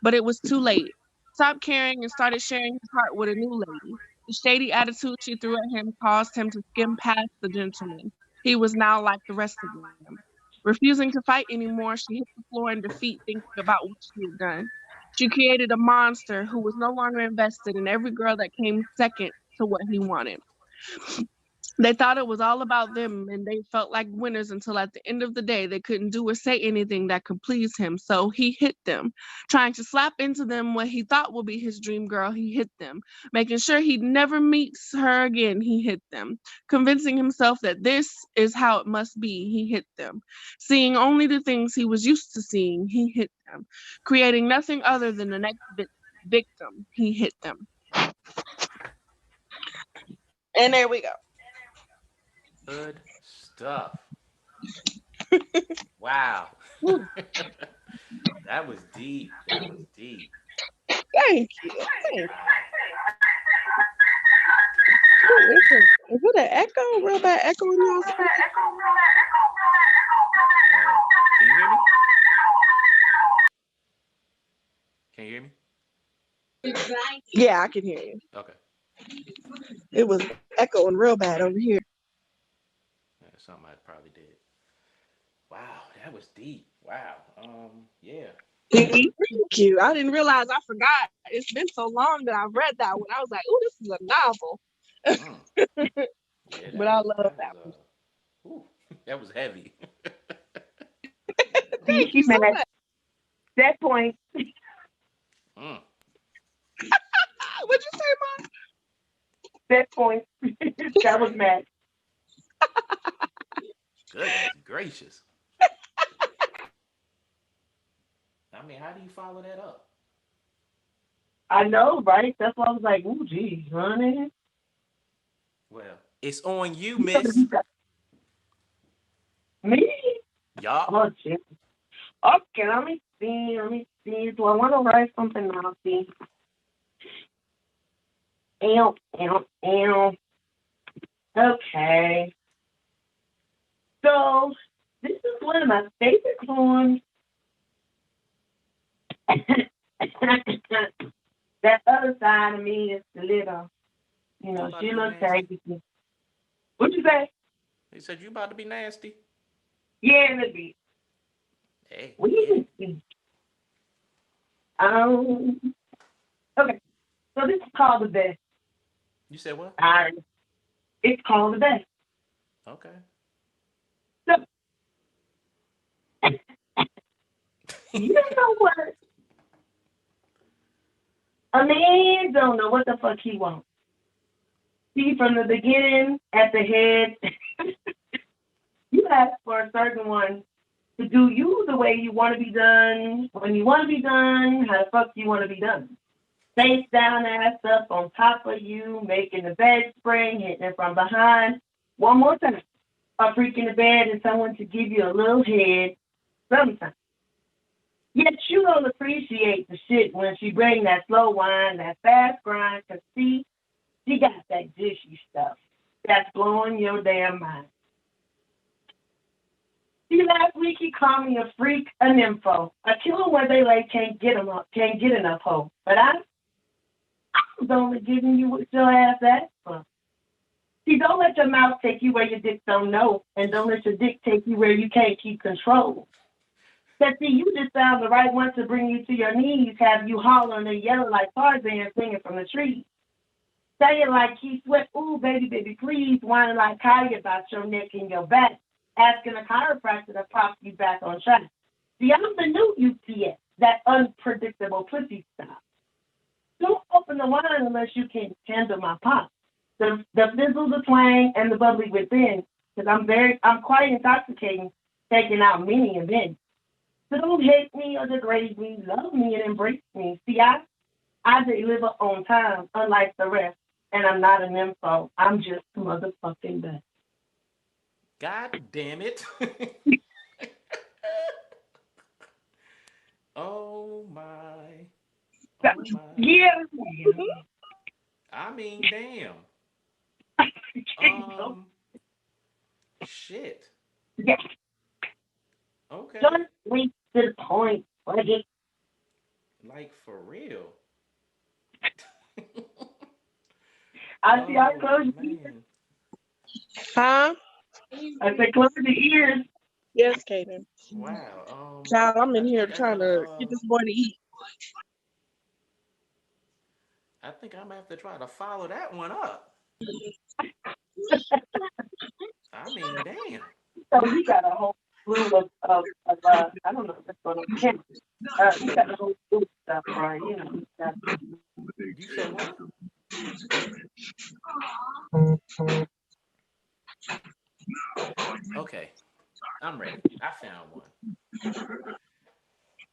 but it was too late. Stopped caring and started sharing his heart with a new lady. The shady attitude she threw at him caused him to skim past the gentleman. He was now like the rest of them. Refusing to fight anymore, she hit the floor in defeat, thinking about what she had done. She created a monster who was no longer invested in every girl that came second to what he wanted. They thought it was all about them and they felt like winners until at the end of the day they couldn't do or say anything that could please him. So he hit them, trying to slap into them what he thought would be his dream girl. He hit them, making sure he'd never meets her again. He hit them, convincing himself that this is how it must be. He hit them, seeing only the things he was used to seeing. He hit them, creating nothing other than the next victim. He hit them. And there we go. Good stuff. Wow. That was deep. That was deep. Thank you. Is it an echo? Real bad echo in y'all's Can you hear me? Can you hear me? Yeah, I can hear you. Okay. It was echoing real bad over here. Yeah, something I probably did. Wow, that was deep. Wow. Yeah. Thank you. I didn't realize I forgot. It's been so long that I've read that one. I was like, oh, this is a novel. Yeah, But I love that one. That was heavy. Thank you so much. That point. Mm. What'd you say, Mom? That point. That was mad. Goodness gracious. I mean, how do you follow that up? I know, right? That's why I was like, ooh, geez, honey. Well, it's on you, miss. Me? Yup. Oh, shit. Okay, let me see. see. Do I want to write something mouthy? Ow, ow, ow. Okay. So this is one of my favorite poems. That other side of me is the little, You about to she be looks nasty? crazy. What'd you say? He said you about to be nasty. Yeah, it'll be. Hey, get We it. um okay. So this is called the best. You said what? All right. It's called the best. Okay. So you know what? A man don't know what the fuck he wants. See, from the beginning, at the head, you ask for a certain one to do you the way you want to be done, when you want to be done, how the fuck you want to be done. Face down, ass up on top of you, making the bed spring, hitting it from behind. One more time. A freak in the bed and someone to give you a little head sometimes. Yet you don't appreciate the shit when she bring that slow wine, that fast grind, 'cause see, she got that dishy stuff that's blowing your damn mind. See, last week he called me a freak, a nympho, a killer where they like can't get enough hope. But I was only giving you what your ass asked for. See, don't let your mouth take you where your dick don't know, and don't let your dick take you where you can't keep control. Cause see, you just found the right one to bring you to your knees, have you hollering and yelling like Tarzan singing from the trees. Saying like Keith Sweat, ooh, baby, baby, please, whining like Kaya about your neck and your back, asking a chiropractor to pop you back on track. See, I'm the new UPS, that unpredictable pussy style. Don't open the wine unless you can handle my pop. The fizzle, the twang, and the bubbly within, because I'm quite intoxicating, taking out many and many. So don't hate me or degrade me, love me and embrace me. See, I deliver on time, unlike the rest. And I'm not an info. I'm just motherfucking best. God damn it. Oh my. Oh my. Yeah. I mean, damn. So, Um, shit. yeah. Okay. Just wait to the point. Like, Like for real. I see I Oh close your ears. man. Huh? I say close the ears. Yes, Kaden. Wow. Child, I'm I in here think I trying gotta to get this boy to eat. I think I'm gonna have to try to follow that one up. I mean, damn. So you got a whole slew of I don't know if that's going on camera. You got a whole slew of stuff, right? You said what? Okay, I'm ready. I found one.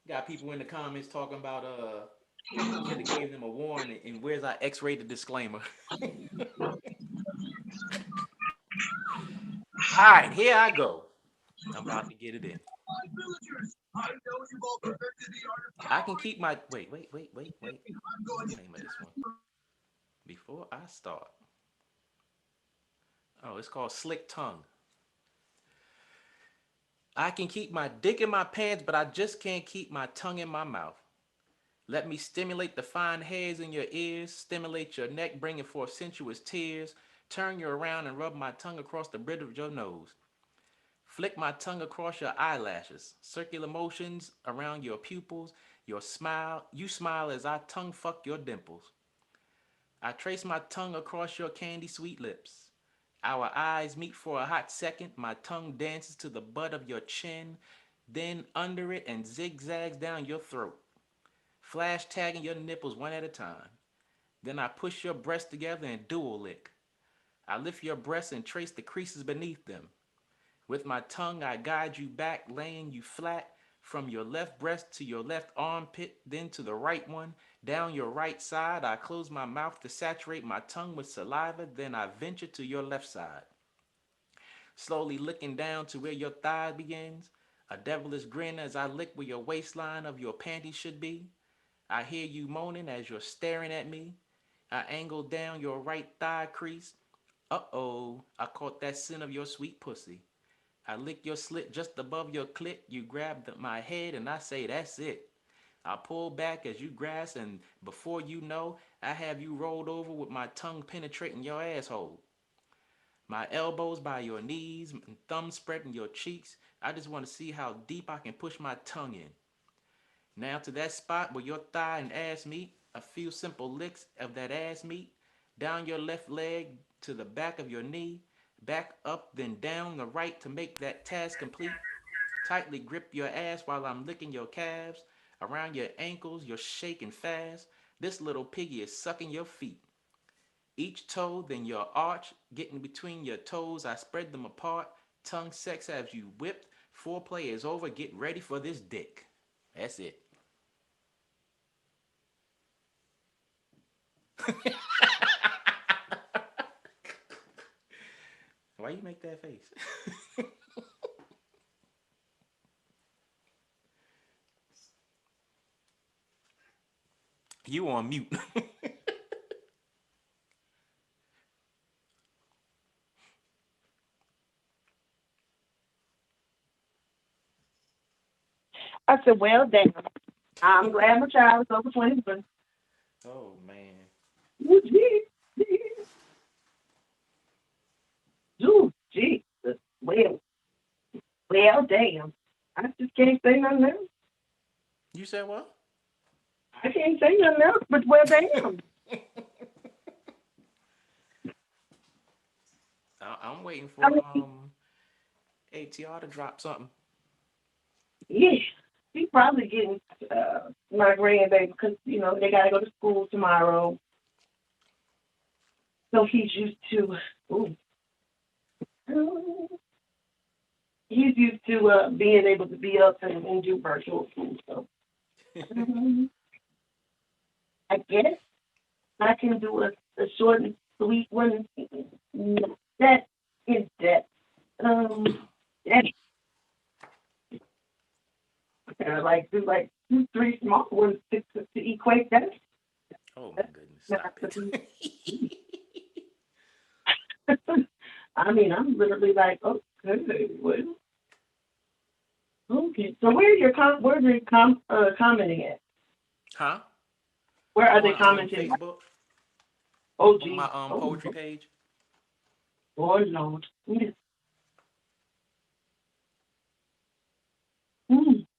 Got people in the comments talking about should have gave them a warning and where's our X-rated disclaimer? All right, here I go. I'm about to get it in. I can keep my wait. What's the name of this one? Before I start. Oh, it's called Slick Tongue. I can keep my dick in my pants, but I just can't keep my tongue in my mouth. Let me stimulate the fine hairs in your ears, stimulate your neck, bringing forth sensuous tears, turn you around and rub my tongue across the bridge of your nose. Flick my tongue across your eyelashes, circular motions around your pupils, your smile. You smile as I tongue fuck your dimples. I trace my tongue across your candy sweet lips. Our eyes meet for a hot second. My tongue dances to the butt of your chin, then under it and zigzags down your throat, flash tagging your nipples one at a time. Then I push your breasts together and dual lick. I lift your breasts and trace the creases beneath them. With my tongue, I guide you back, laying you flat from your left breast to your left armpit, then to the right one. Down your right side, I close my mouth to saturate my tongue with saliva, then I venture to your left side. Slowly looking down to where your thigh begins. A devilish grin as I lick where your waistline of your panties should be. I hear you moaning as you're staring at me. I angle down your right thigh crease. Uh-oh, I caught that scent of your sweet pussy. I lick your slit just above your clit. You grab my head and I say, that's it. I pull back as you grasp, and before you know, I have you rolled over with my tongue penetrating your asshole. My elbows by your knees and thumbs spreading your cheeks. I just want to see how deep I can push my tongue in. Now to that spot where your thigh and ass meet, a few simple licks of that ass meat, down your left leg to the back of your knee, back up then down the right to make that task complete. Tightly grip your ass while I'm licking your calves. Around your ankles, you're shaking fast. This little piggy is sucking your feet. Each toe, then your arch, getting between your toes, I spread them apart. Tongue sex as you whipped. Foreplay is over, get ready for this dick. That's it. Why you make that face? You on mute. I said, well, damn. I'm glad my child is over 21. Oh man. Ooh, gee. Ooh, Jesus. Well, damn. I just can't say nothing else. You said what? I can't say nothing else, but well, damn. I'm waiting I for mean, ATR to drop something. yeah. He's probably getting my grandbaby because, they got to go to school tomorrow. So he's used to, ooh, he's used to being able to be up and do virtual school. So um, I guess I can do a short and sweet one. Not that in depth. Yeah, like do like two, three small ones to equate that. Oh my That's goodness, not stop to it. be. I mean, I'm literally like, okay, well, okay. So where are they commenting at? Huh? Where are they On commenting? Facebook, Oh, on my geez. Oh, poetry page. Lord, Lord. Yes.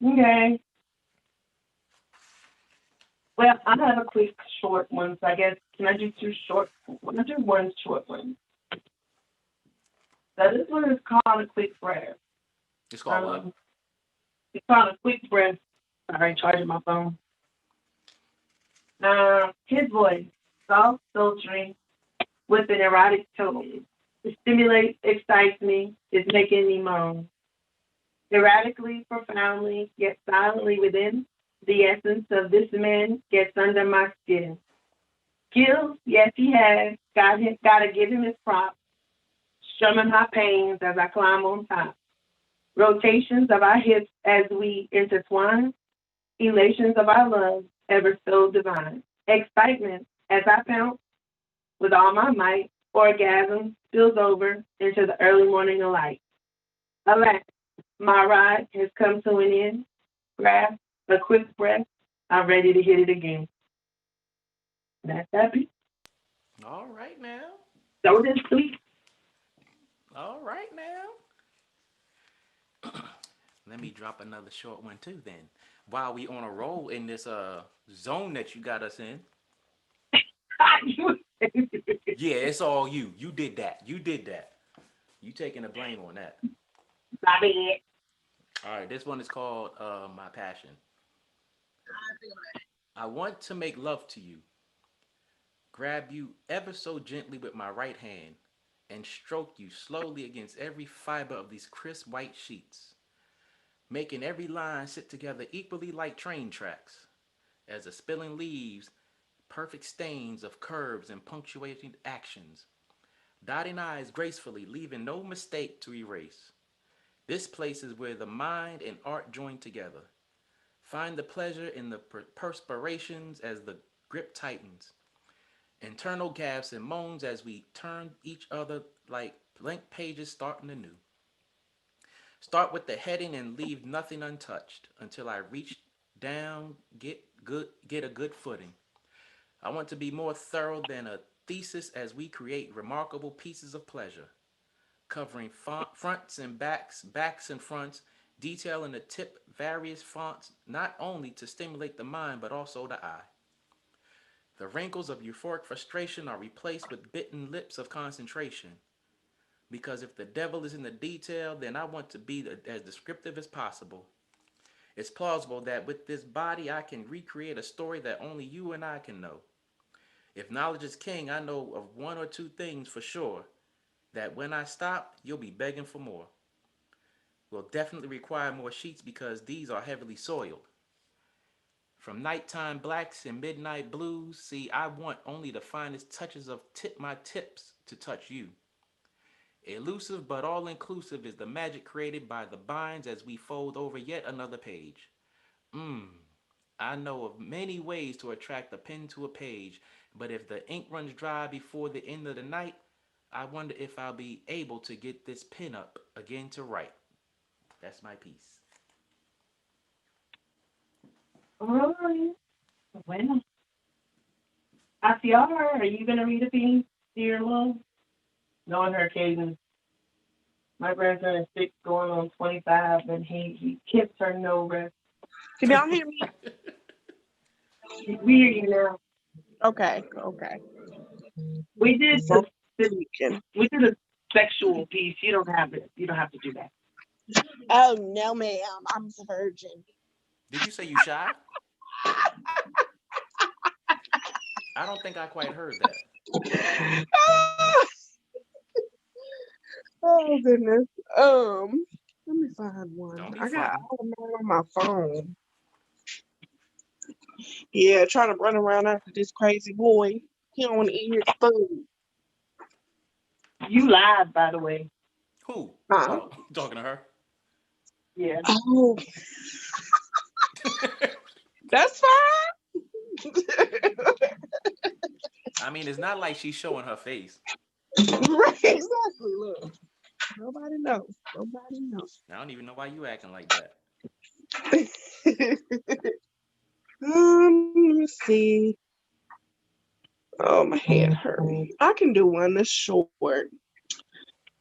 Okay. Well, I have a quick short one, so I guess can I do two short? Can I do one short one? So this one is called a quick prayer. It's called what? Um, it's called a quick breath. Sorry, charging my phone. His voice, soft, sultry, with an erotic tone. It stimulates, excites me, is making me moan. Erratically, profoundly, yet silently within, the essence of this man gets under my skin. Skills, yes, he has. Gotta give him his props. Strumming my pains as I climb on top. Rotations of our hips as we intertwine. Elations of our love, ever so divine. Excitement as I pounce with all my might. Orgasm spills over into the early morning of light. Alas, my ride has come to an end. Grasp a quick breath. I'm ready to hit it again. That's happy. All right now. So this sweet. All right now. Let me drop another short one too then. While we on a roll in this zone that you got us in. Yeah, it's all you. You did that. You did that. You taking the blame on that. My bad. All right, this one is called My Passion. I want to make love to you, grab you ever so gently with my right hand, and stroke you slowly against every fiber of these crisp white sheets, making every line sit together equally like train tracks, as the spilling leaves, perfect stains of curves and punctuating actions, dotting I's gracefully, leaving no mistake to erase. This place is where the mind and art join together. Find the pleasure in the perspirations as the grip tightens. Internal gasps and moans as we turn each other like blank pages starting anew. Start with the heading and leave nothing untouched until I reach down, get a good footing. I want to be more thorough than a thesis as we create remarkable pieces of pleasure, covering fronts and backs, backs and fronts, detail in the tip various fonts, not only to stimulate the mind but also the eye. The wrinkles of euphoric frustration are replaced with bitten lips of concentration. Because if the devil is in the detail, then I want to be as descriptive as possible. It's plausible that with this body I can recreate a story that only you and I can know. If knowledge is king, I know of one or two things for sure that when I stop, you'll be begging for more. We'll definitely require more sheets because these are heavily soiled. From nighttime blacks and midnight blues, see, I want only the finest touches of my tips to touch you. Elusive but all inclusive is the magic created by the binds as we fold over yet another page. Mmm, I know of many ways to attract a pen to a page, but if the ink runs dry before the end of the night, I wonder if I'll be able to get this pen up again to write. That's my piece. All right. Bueno. Asiar, are you going to read a piece, dear love? Knowing her cadence. My grandson is 6 going on 25, and he kips her no rest. Can y'all hear me? We hear you now. Okay, okay. We did Speaking. we did a sexual piece. You don't have it. You don't have to do that. Oh no, ma'am. I'm a virgin. Did you say you shy? I don't think I quite heard that. Oh goodness. Let me find one. Don't be I got fronting. all of mine on my phone. Yeah, trying to run around after this crazy boy. He don't want to eat his food. You lied, by the way. Who? Huh? Oh, talking to her. Yeah. Oh, that's fine. I mean, it's not like she's showing her face. Right, exactly. Look, nobody knows. Nobody knows. I don't even know why you acting like that. Let me see. Oh, my head hurt. I can do one that's short.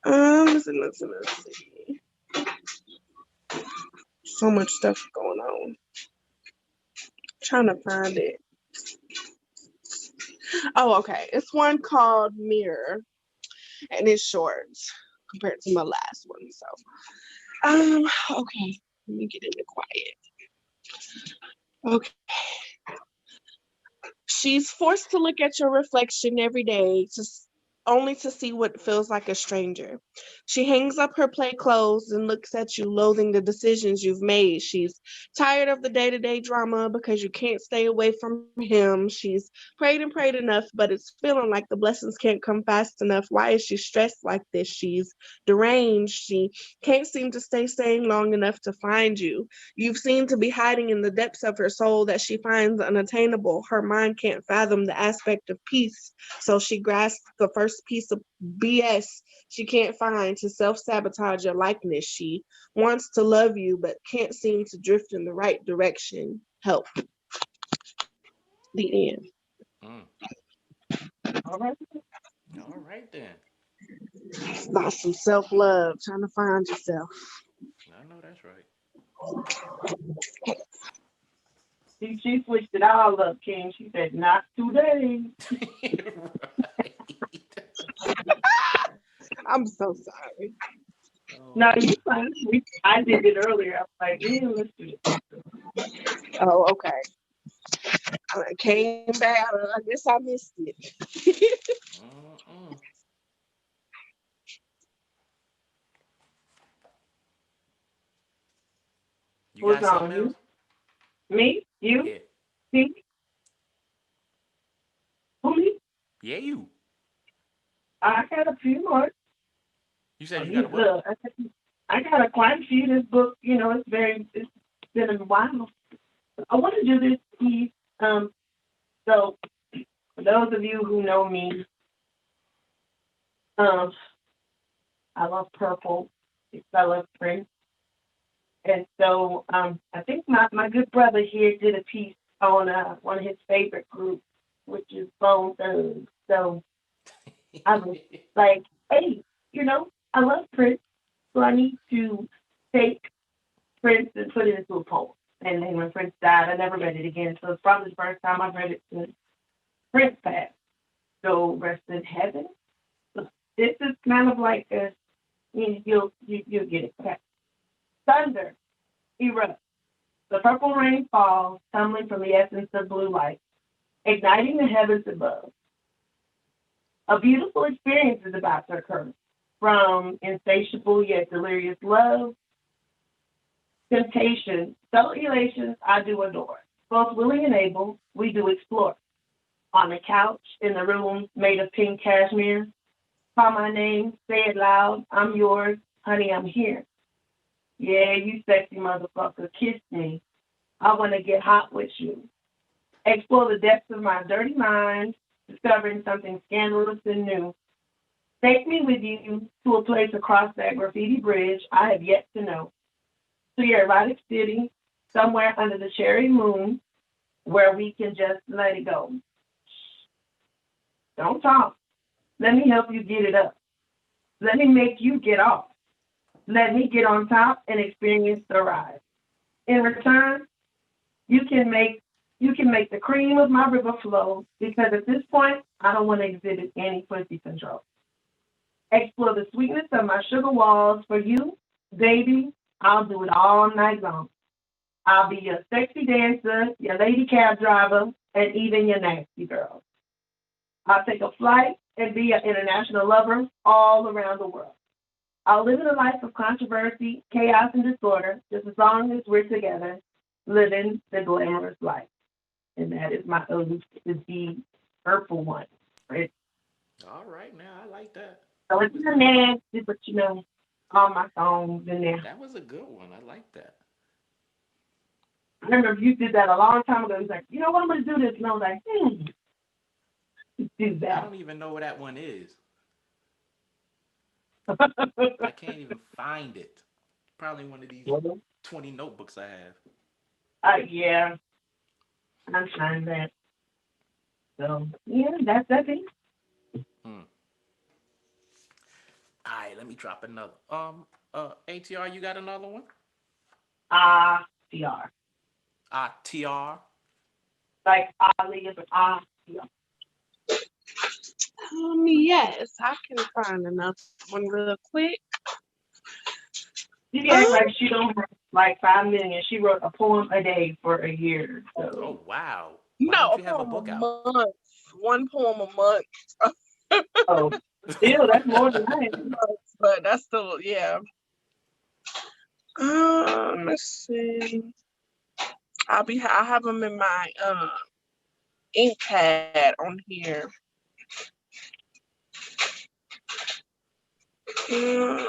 Let's see. So much stuff going on. Trying to find it. Oh, okay. It's one called Mirror, and it's short compared to my last one. So, okay. Let me get into quiet. Okay. She's forced to look at your reflection every day, only to see what feels like a stranger. She hangs up her play clothes and looks at you, loathing the decisions you've made. She's tired of the day-to-day drama because you can't stay away from him. She's prayed and prayed enough, but it's feeling like the blessings can't come fast enough. Why is she stressed like this? She's deranged. She can't seem to stay sane long enough to find you. You've seemed to be hiding in the depths of her soul that she finds unattainable. Her mind can't fathom the aspect of peace, so she grasps the first piece of BS she can't find to self-sabotage your likeness. She wants to love you, but can't seem to drift in the right direction. Help. The end. Mm. All right. All right then. About some self-love, trying to find yourself. I know that's right. She switched it all up, King. She said, not today. Right. I'm so sorry. Oh, No, you fine. I did it earlier. I was like, yeah, let's do it. Oh, okay. I came back. I guess I missed it. mm-mm. You What's got on something you? else? Me? You? Yeah. Me? Who me? Yeah, you. I got a few more. You said you got a These what? I got a quite a few. This book, it's been a while. I want to do this piece. Um, so for those of you who know me, um, I love purple. I love print. And so I think my good brother here did a piece on one of his favorite groups, which is Bone Thugs. So I was like, hey, I love Prince, so I need to take Prince and put it into a poem. And then when Prince died, I never read it again. So it's probably the first time I've read it since Prince passed. So rest in heaven. So this is kind of like you'll get it. Okay. Thunder erupts. The purple rain falls, tumbling from the essence of blue light, igniting the heavens above. A beautiful experience is about to occur. From insatiable yet delirious love, temptation, subtle elations I do adore. Both willing and able, we do explore. On the couch, in the room made of pink cashmere, call my name, say it loud, I'm yours, honey, I'm here. Yeah, you sexy motherfucker, kiss me. I want to get hot with you. Explore the depths of my dirty mind, discovering something scandalous and new. Take me with you to a place across that graffiti bridge I have yet to know. To your erotic city, somewhere under the cherry moon, where we can just let it go. Don't talk. Let me help you get it up. Let me make you get off. Let me get on top and experience the ride. In return, you can make the cream of my river flow because at this point, I don't want to exhibit any pussy control. Explore the sweetness of my sugar walls for you, baby. I'll do it all night long. I'll be your sexy dancer, your lady cab driver, and even your nasty girl. I'll take a flight and be an international lover all around the world. I'll live in a life of controversy, chaos, and disorder just as long as we're together, living the glamorous life. And that is my ode to the purple one. Right? All right, now I like that. So it's not nasty, but all my songs in there. That was a good one. I like that. I remember you did that a long time ago. He was like, you know what, I'm going to do this. And I was like, do I that. don't even know what that one is. I can't even find it. Probably one of these 20 notebooks I have. Yeah, I'm trying that. So, yeah, that's it. Hmm. All right, let me drop another. ATR, you got another one? TR. TR. Like, Ali is an TR. Yes, I can find another one real quick. She acts like she don't have like 5 million. She wrote a poem a day for a year. So. Oh wow! Why No, don't a you have a poem book a out? month. One poem a month. Oh, still, that's more than I am. But that's still, yeah. Let's see. I have them in my ink pad on here. Mm,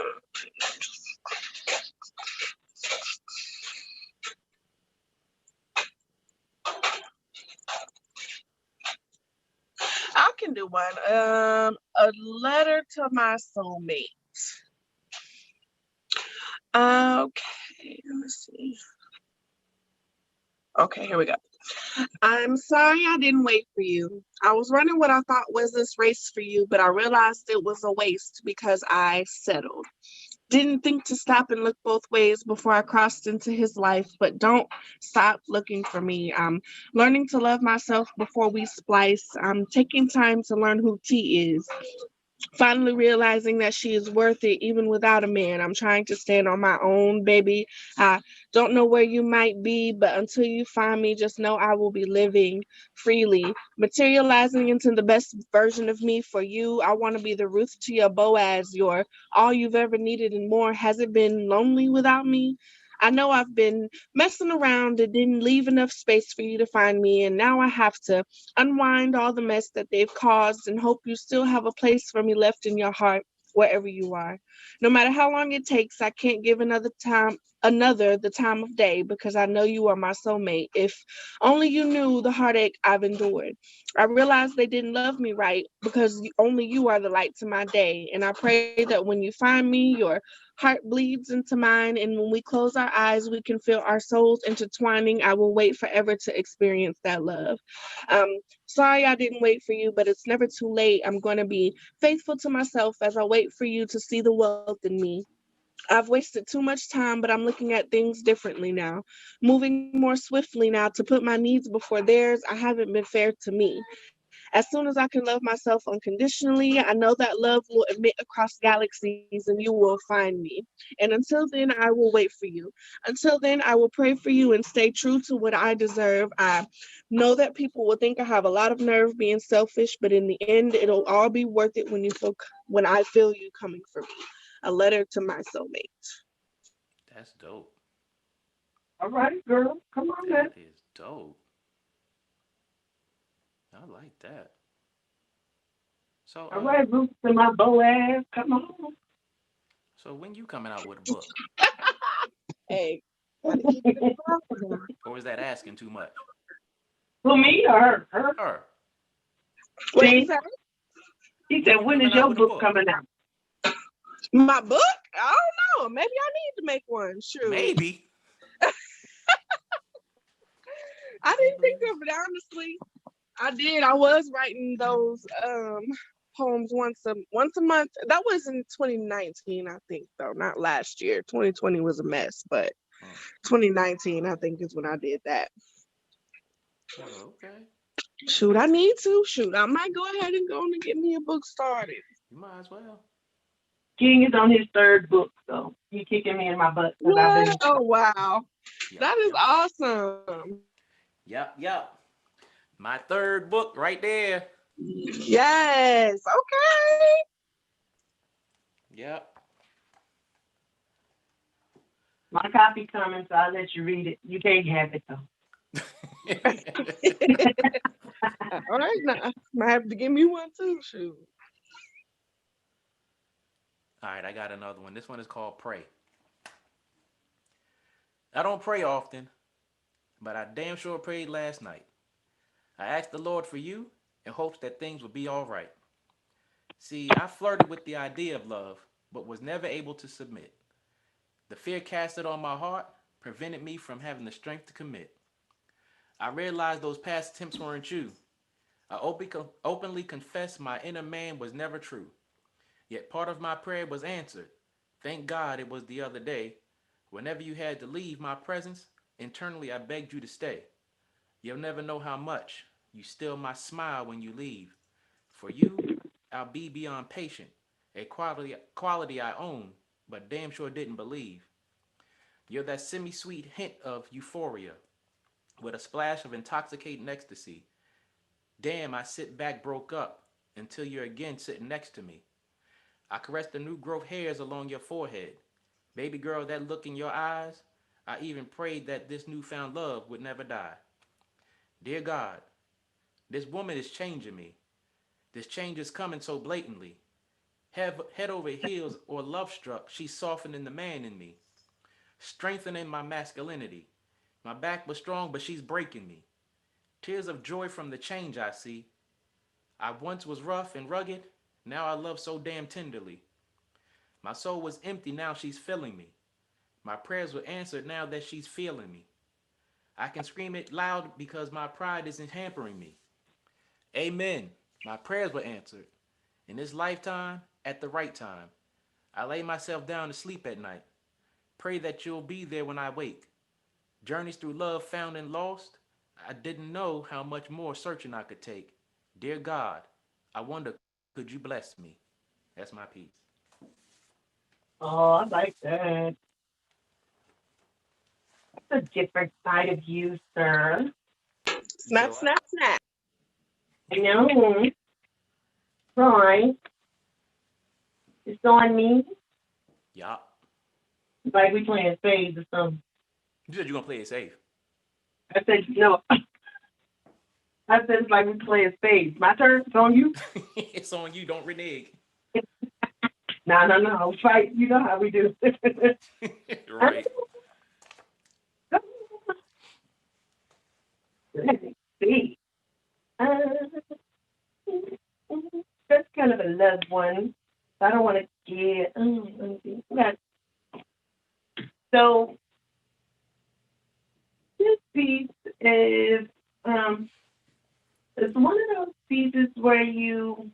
I can do one. A letter to my soulmate. Okay, let's see. Okay, here we go. I'm sorry I didn't wait for you. I was running what I thought was this race for you, but I realized it was a waste because I settled. Didn't think to stop and look both ways before I crossed into his life, but don't stop looking for me. I'm learning to love myself before we splice. I'm taking time to learn who T is. Finally realizing that she is worth it even without a man. I'm trying to stand on my own, baby. I don't know where you might be, but until you find me, just know I will be living freely, materializing into the best version of me for you. I want to be the Ruth to your Boaz, your all you've ever needed and more. Has it been lonely without me? I know I've been messing around and didn't leave enough space for you to find me, and now I have to unwind all the mess that they've caused and hope you still have a place for me left in your heart. wherever you are. No matter how long it takes, I can't give another the time of day because I know you are my soulmate. If only you knew the heartache I've endured. I realized they didn't love me right because only you are the light to my day. And I pray that when you find me, your heart bleeds into mine. And when we close our eyes, we can feel our souls intertwining. I will wait forever to experience that love. Um, Sorry I didn't wait for you, but it's never too late. I'm going to be faithful to myself as I wait for you to see the wealth in me. I've wasted too much time, but I'm looking at things differently now, moving more swiftly now to put my needs before theirs. I haven't been fair to me. As soon as I can love myself unconditionally, I know that love will emit across galaxies and you will find me. And until then, I will wait for you. Until then, I will pray for you and stay true to what I deserve. I know that people will think I have a lot of nerve being selfish, but in the end, it'll all be worth it when I feel you coming for me. A letter to my soulmate. That's dope. All right, girl. Come on, man. That is dope. I like that. So, All right, roots to my bow ass. Come on. so when you coming out with a book, Hey, gotta keep it possible. or is that asking too much? Who, me or her? Her. Her. What you See, say? he When said, you when is coming out your with a book book? coming out? My book? I don't know. Maybe I need to make one. Shoot. Maybe. I Can't didn't think believe it. of it honestly. I did. I was writing those poems once a month. That was in 2019, I think, though, not last year. 2020 was a mess, but Hmm. 2019, I think, is when I did that. Oh, okay. Shoot, I need to. Shoot, I might go ahead and go and get me a book started. You might as well. King is on his third book, so he kicking me in my butt because I've What? been. Oh wow, Yep, that is yep, awesome. yep, yep. My third book right there. Yes. Okay. Yep. My copy coming, so I'll let you read it. You can't have it though. All right, now might have to give me one too. Shoot. All right, I got another one. This one is called Pray. I don't pray often, but I damn sure prayed last night. I asked the Lord for you in hopes that things would be all right. See, I flirted with the idea of love, but was never able to submit. The fear casted on my heart prevented me from having the strength to commit. I realized those past attempts weren't true. I openly confessed my inner man was never true. Yet part of my prayer was answered. Thank God it was the other day. Whenever you had to leave my presence, internally I begged you to stay. You'll never know how much you steal my smile when you leave. For you, I'll be beyond patient, a quality I own, but damn sure didn't believe. You're that semi-sweet hint of euphoria, with a splash of intoxicating ecstasy. Damn, I sit back broke up until you're again sitting next to me. I caress the new growth hairs along your forehead. Baby girl, that look in your eyes. I even prayed that this newfound love would never die. Dear God, this woman is changing me. This change is coming so blatantly. Head over heels or love struck, she's softening the man in me, strengthening my masculinity. My back was strong, but she's breaking me. Tears of joy from the change I see. I once was rough and rugged, now I love so damn tenderly. My soul was empty, now she's filling me. My prayers were answered now that she's feeling me. I can scream it loud because my pride isn't hampering me. Amen. My prayers were answered. In this lifetime, at the right time. I lay myself down to sleep at night. Pray that you'll be there when I wake. Journeys through love found and lost. I didn't know how much more searching I could take. Dear God, I wonder, could you bless me? That's my piece. Oh, I like that. That's a different side of you, sir. You said Snap, what? snap, snap. I know. Right. It's on me. Yup. Like we playing spades or something. You said you're gonna play it safe. I said, no. I said it's like we playing spades. My turn. It's on you. It's on you. Don't renege. No, no, no. Fight. You know how we do. Right. Let me see. Uh, that's kind of a love one. I don't want to get. Let me see. So this piece is um, it's one of those pieces where you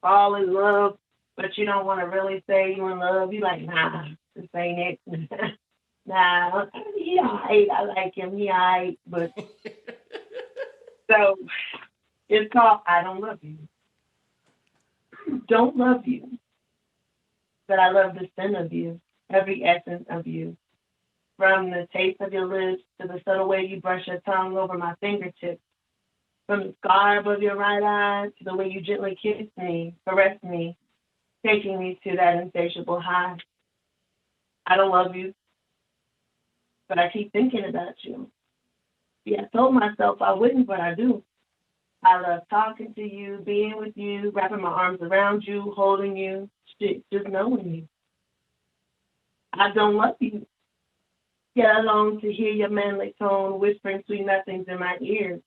fall in love, but you don't want to really say you in love. You like, nah, this ain't it. Nah, he alright. I like him. He alright. But so it's called I Don't Love You. Don't love you, but I love the scent of you, every essence of you. From the taste of your lips to the subtle way you brush your tongue over my fingertips. From the scar above your right eye to the way you gently kiss me, caress me, taking me to that insatiable high. I don't love you, but I keep thinking about you. Yeah, I told myself I wouldn't, but I do. I love talking to you, being with you, wrapping my arms around you, holding you, shit, just knowing you. I don't love you. Yet I long to hear your manly tone whispering sweet nothings in my ears.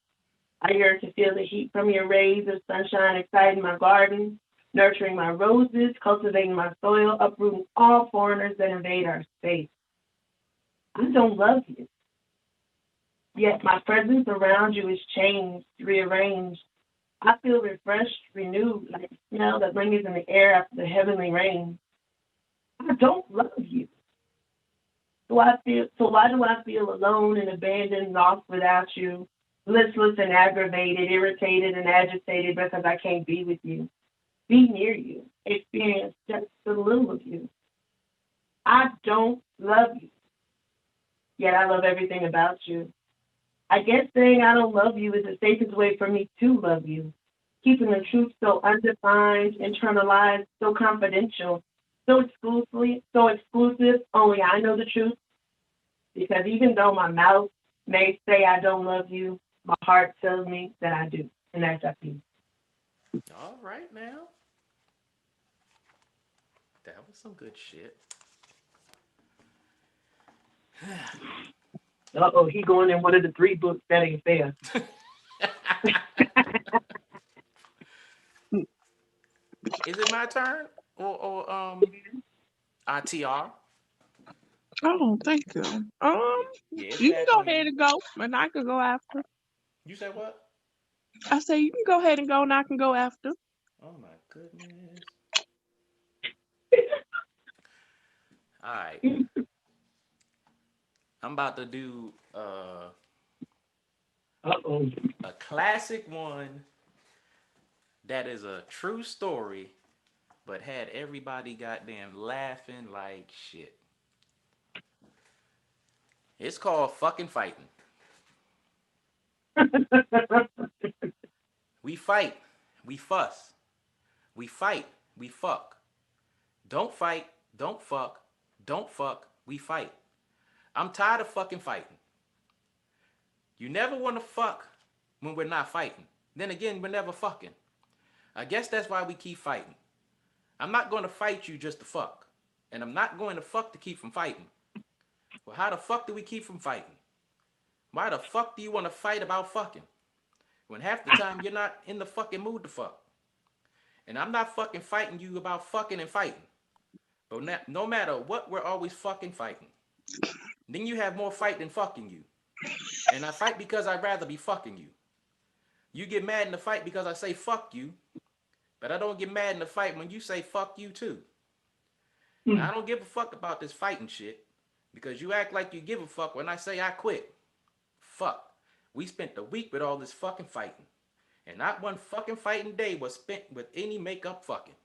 I yearn to feel the heat from your rays of sunshine exciting my garden, nurturing my roses, cultivating my soil, uprooting all foreigners that invade our space. I don't love you. Yet my presence around you is changed, rearranged. I feel refreshed, renewed, like the smell that lingers in the air after the heavenly rain. I don't love you. So why do I feel alone and abandoned, lost without you, listless and aggravated, irritated and agitated because I can't be with you, be near you, experience just a little of you. I don't love you, yet I love everything about you. I guess saying I don't love you is the safest way for me to love you. Keeping the truth so undefined, internalized, so confidential, so exclusive, only I know the truth. Because even though my mouth may say I don't love you, my heart tells me that I do. And that's up to you. All right now. That was some good shit. Uh-oh, he going in one of the three books that ain't fair. Is it my turn? Or ITR? Oh, thank you. Yeah, it's You can back go on ahead you. and go, and I can go after. You said what? I say you can go ahead and go, and I can go after. Oh my goodness. All right. I'm about to do Uh-oh. a classic one that is a true story, but had everybody goddamn laughing like shit. It's called fucking fighting. We fight, we fuss, we fight, we fuck. Don't fight, don't fuck, we fight. I'm tired of fucking fighting. You never want to fuck when we're not fighting. Then again, we're never fucking. I guess that's why we keep fighting. I'm not going to fight you just to fuck. And I'm not going to fuck to keep from fighting. Well, how the fuck do we keep from fighting? Why the fuck do you want to fight about fucking? When half the time you're not in the fucking mood to fuck. And I'm not fucking fighting you about fucking and fighting. But no matter what, we're always fucking fighting. Then you have more fight than fucking you. And I fight because I'd rather be fucking you. You get mad in the fight because I say fuck you, but I don't get mad in the fight when you say fuck you too. Now, I don't give a fuck about this fighting shit because you act like you give a fuck when I say I quit. Fuck. We spent the week with all this fucking fighting. And not one fucking fighting day was spent with any makeup fucking.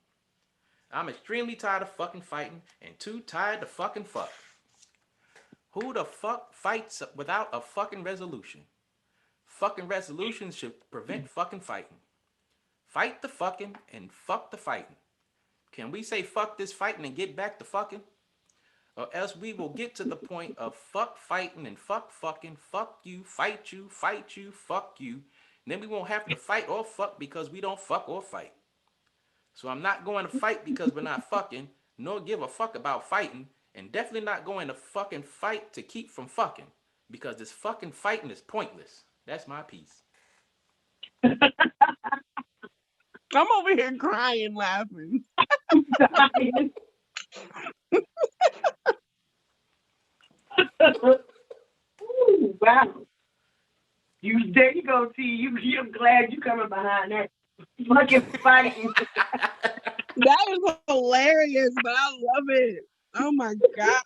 I'm extremely tired of fucking fighting and too tired to fucking fuck. Who the fuck fights without a fucking resolution? Fucking resolutions should prevent fucking fighting. Fight the fucking and fuck the fighting. Can we say fuck this fighting and get back to fucking? Or else we will get to the point of fuck fighting and fuck fucking, fuck you, fight you, fuck you. And then we won't have to fight or fuck because we don't fuck or fight. So I'm not going to fight because we're not fucking, nor give a fuck about fighting, and definitely not going to fucking fight to keep from fucking because this fucking fighting is pointless. That's my piece. I'm over here crying, laughing. Ooh, wow. There you go, T. You're glad you coming behind that fucking fighting. That is hilarious, but I love it. Oh my god.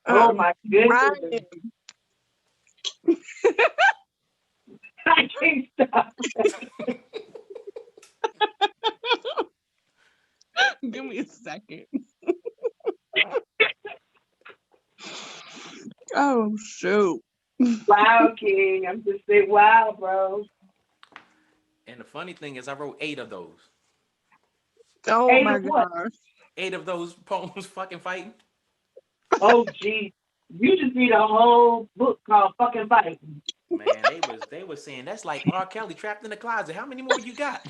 Oh my goodness. Crying. I can't stop. Give me a second. Oh shoot. Wow, King. I'm just saying, wow, bro. And the funny thing is, I wrote 8 of those. Oh Eight my of what? gosh. 8 of those poems fucking fighting. Oh, gee. You just need a whole book called Fucking Fighting. Man, they was saying that's like R. Kelly trapped in the closet. How many more you got?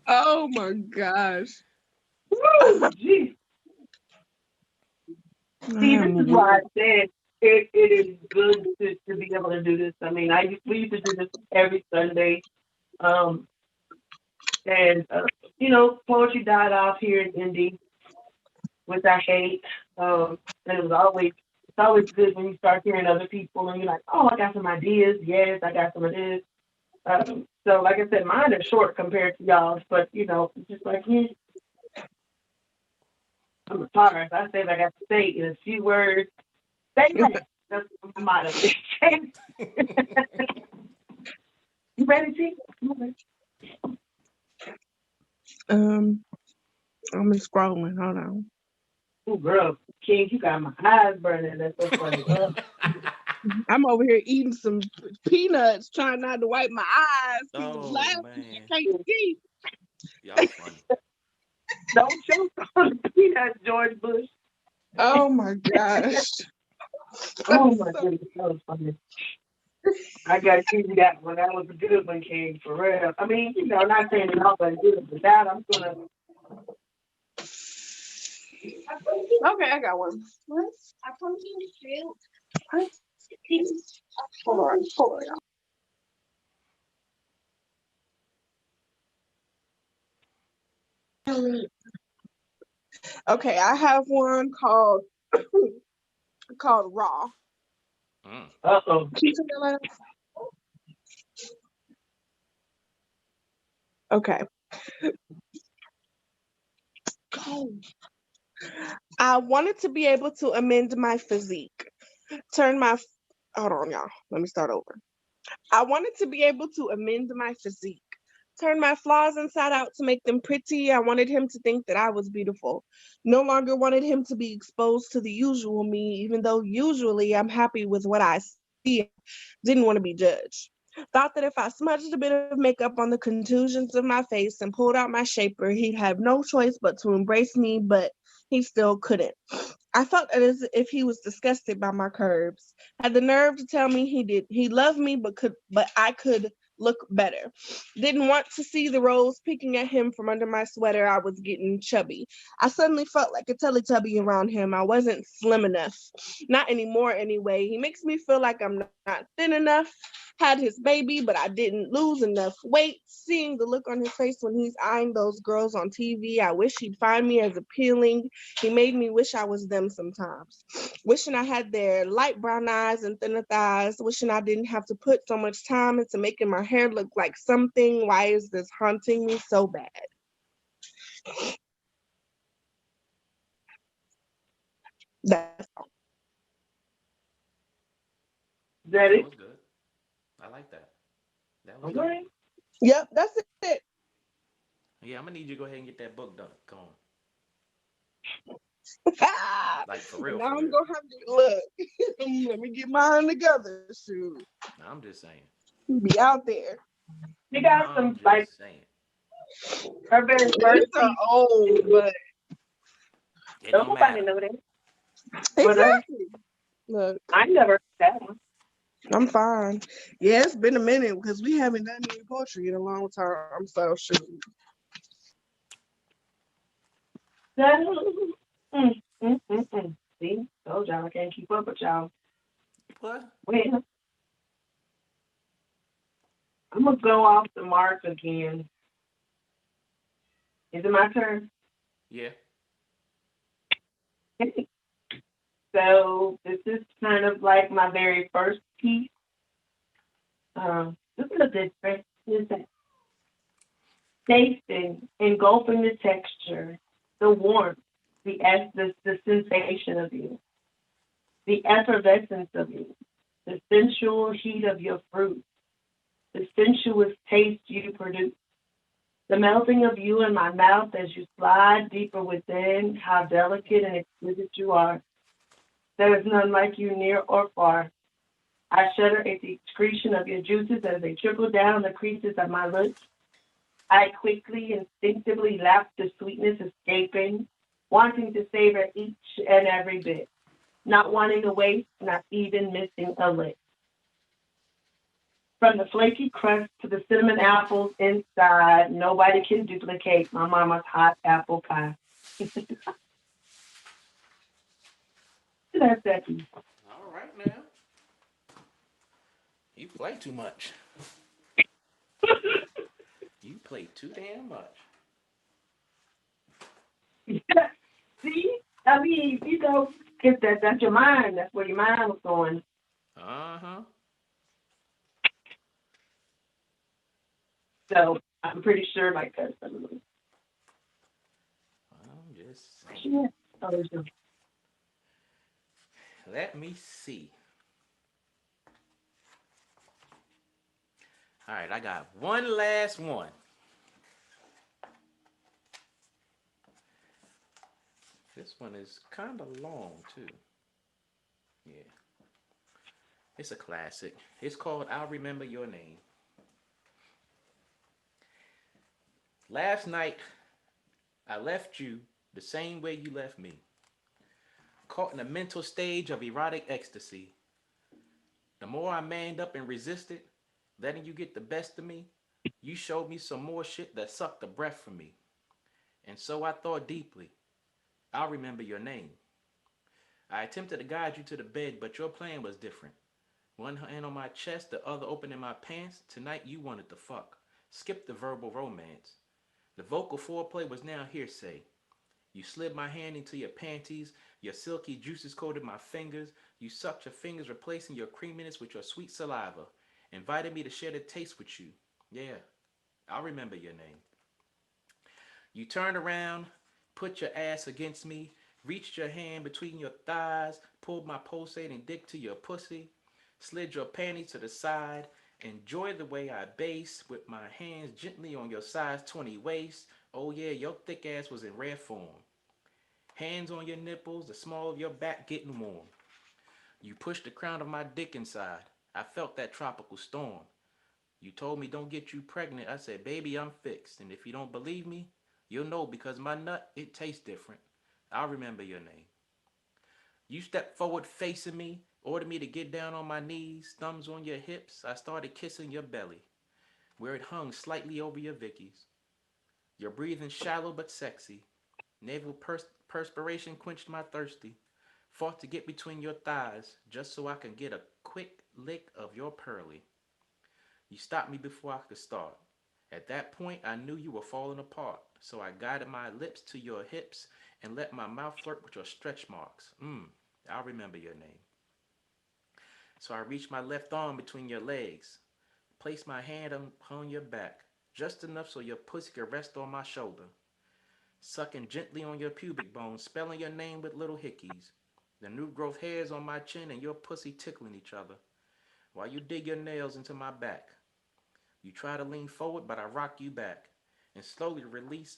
Oh my gosh. Woo, gee. See, this is why I said it is good to be able to do this. I mean, we used to do this every Sunday. And, poetry died off here in Indy, which I hate. And it's always good when you start hearing other people and you're like, oh, I got some ideas. Yes, I got some of this. So, like I said, mine are short compared to y'all's, but, just like you, I'm a talker. So I say I got to say in a few words. Say that. That's my motto. You ready, T? I'm scrolling. Hold on. Oh, girl, King, you got my eyes burning. That's so funny. I'm over here eating some peanuts, trying not to wipe my eyes because I'm Oh laughing. man, I can't see. y'all funny. Don't choke on the peanuts, George Bush. Oh my gosh. Oh my goodness, that was funny. I got to give you that one. That was a good one, King, for real. I mean, not saying it all, but good, but that I'm gonna. Okay, I got one. What? I come to you. Hold on. Okay, I have one called Raw. Uh-oh. Okay. I wanted to be able to amend my physique. Hold on, y'all. Let me start over. I wanted to be able to amend my physique. Turn my flaws inside out to make them pretty. I wanted him to think that I was beautiful. No longer wanted him to be exposed to the usual me, even though usually I'm happy with what I see. Didn't want to be judged. Thought that if I smudged a bit of makeup on the contusions of my face and pulled out my shaper, he'd have no choice but to embrace me, but he still couldn't. I felt as if he was disgusted by my curves. Had the nerve to tell me he loved me, but I could look better. Didn't want to see the rose peeking at him from under my sweater. I was getting chubby. I suddenly felt like a Teletubby around him. I wasn't slim enough. Not anymore anyway. He makes me feel like I'm not thin enough. Had his baby, but I didn't lose enough weight. Seeing the look on his face when he's eyeing those girls on TV, I wish he'd find me as appealing. He made me wish I was them sometimes. Wishing I had their light brown eyes and thinner thighs. Wishing I didn't have to put so much time into making my hair look like something. Why is this haunting me so bad? That's all. That That it? was good. I like that. That was good. Okay. Yep, that's it. Yeah, I'm gonna need you to go ahead and get that book done. Come on. Like for real, Now for I'm real. gonna have to look. Let me get mine together. Shoot. Nah, I'm just saying. Be out there. You got I'm some, like, just saying. her very first These are piece. old, but It Don't don't nobody matter. know that. But exactly. Look. I never heard that one. I'm fine. Yeah, it's been a minute because we haven't done any poetry in a long time. So shoot. So, see, told y'all I can't keep up with y'all. What? Well, I'm gonna go off the mark again. Is it my turn? Yeah. So this is kind of like my very first piece. This is a different. Is that tasting, engulfing the texture, the warmth, the sensation of you, the effervescence of you, the sensual heat of your fruit, the sensuous taste you produce, the melting of you in my mouth as you slide deeper within, how delicate and exquisite you are. There is none like you near or far. I shudder at the excretion of your juices as they trickle down the creases of my lips. I quickly, instinctively lap the sweetness escaping, wanting to savor each and every bit, not wanting to waste, not even missing a lick. From the flaky crust to the cinnamon apples inside, nobody can duplicate my mama's hot apple pie. That's that piece. All right now. You play too much. You play too damn much. See? I mean, get that's your mind. That's where your mind was going. Uh huh. So I'm pretty sure like that's I'm just saying. yeah. Oh, there's no- Let me see. All right, I got one last one. This one is kind of long too. Yeah, it's a classic. It's called "I'll Remember Your Name." Last night, I left you the same way you left me, caught in a mental stage of erotic ecstasy. The more I manned up and resisted, letting you get the best of me, you showed me some more shit that sucked the breath from me. And so I thought deeply. I'll remember your name. I attempted to guide you to the bed, but your plan was different. One hand on my chest, the other open in my pants. Tonight you wanted to fuck. Skip the verbal romance. The vocal foreplay was now hearsay. You slid my hand into your panties. Your silky juices coated my fingers. You sucked your fingers, replacing your creaminess with your sweet saliva. Invited me to share the taste with you. Yeah, I'll remember your name. You turned around, put your ass against me, reached your hand between your thighs, pulled my pulsating dick to your pussy, slid your panties to the side, enjoy the way I bass with my hands gently on your size 20 waist. Oh yeah, your thick ass was in rare form. Hands on your nipples, the small of your back getting warm. You pushed the crown of my dick inside. I felt that tropical storm. You told me don't get you pregnant. I said, baby, I'm fixed. And if you don't believe me, you'll know because my nut, it tastes different. I'll remember your name. You stepped forward facing me, ordered me to get down on my knees, thumbs on your hips. I started kissing your belly, where it hung slightly over your Vickies. Your breathing shallow but sexy. Naval perspiration quenched my thirsty. Fought to get between your thighs just so I can get a quick lick of your pearly. You stopped me before I could start. At that point, I knew you were falling apart, so I guided my lips to your hips and let my mouth flirt with your stretch marks. I'll remember your name. So I reached my left arm between your legs, placed my hand on your back, just enough so your pussy could rest on my shoulder, sucking gently on your pubic bone, spelling your name with little hickeys, the new growth hairs on my chin and your pussy tickling each other, while you dig your nails into my back. You try to lean forward, but I rock you back and slowly release,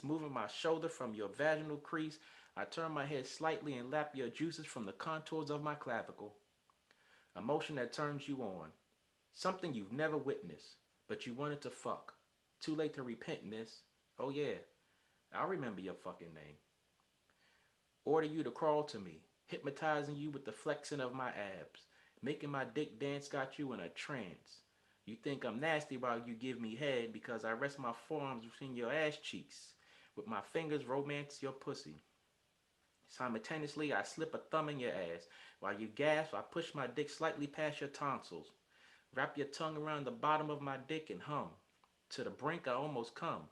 moving my shoulder from your vaginal crease. I turn my head slightly and lap your juices from the contours of my clavicle. A motion that turns you on. Something you've never witnessed, but you wanted to fuck. Too late to repent, miss. Oh yeah, I'll remember your fucking name. Order you to crawl to me, hypnotizing you with the flexing of my abs. Making my dick dance got you in a trance. You think I'm nasty while you give me head because I rest my forearms between your ass cheeks. With my fingers romance your pussy. Simultaneously, I slip a thumb in your ass. While you gasp, I push my dick slightly past your tonsils. Wrap your tongue around the bottom of my dick and hum. To the brink, I almost come.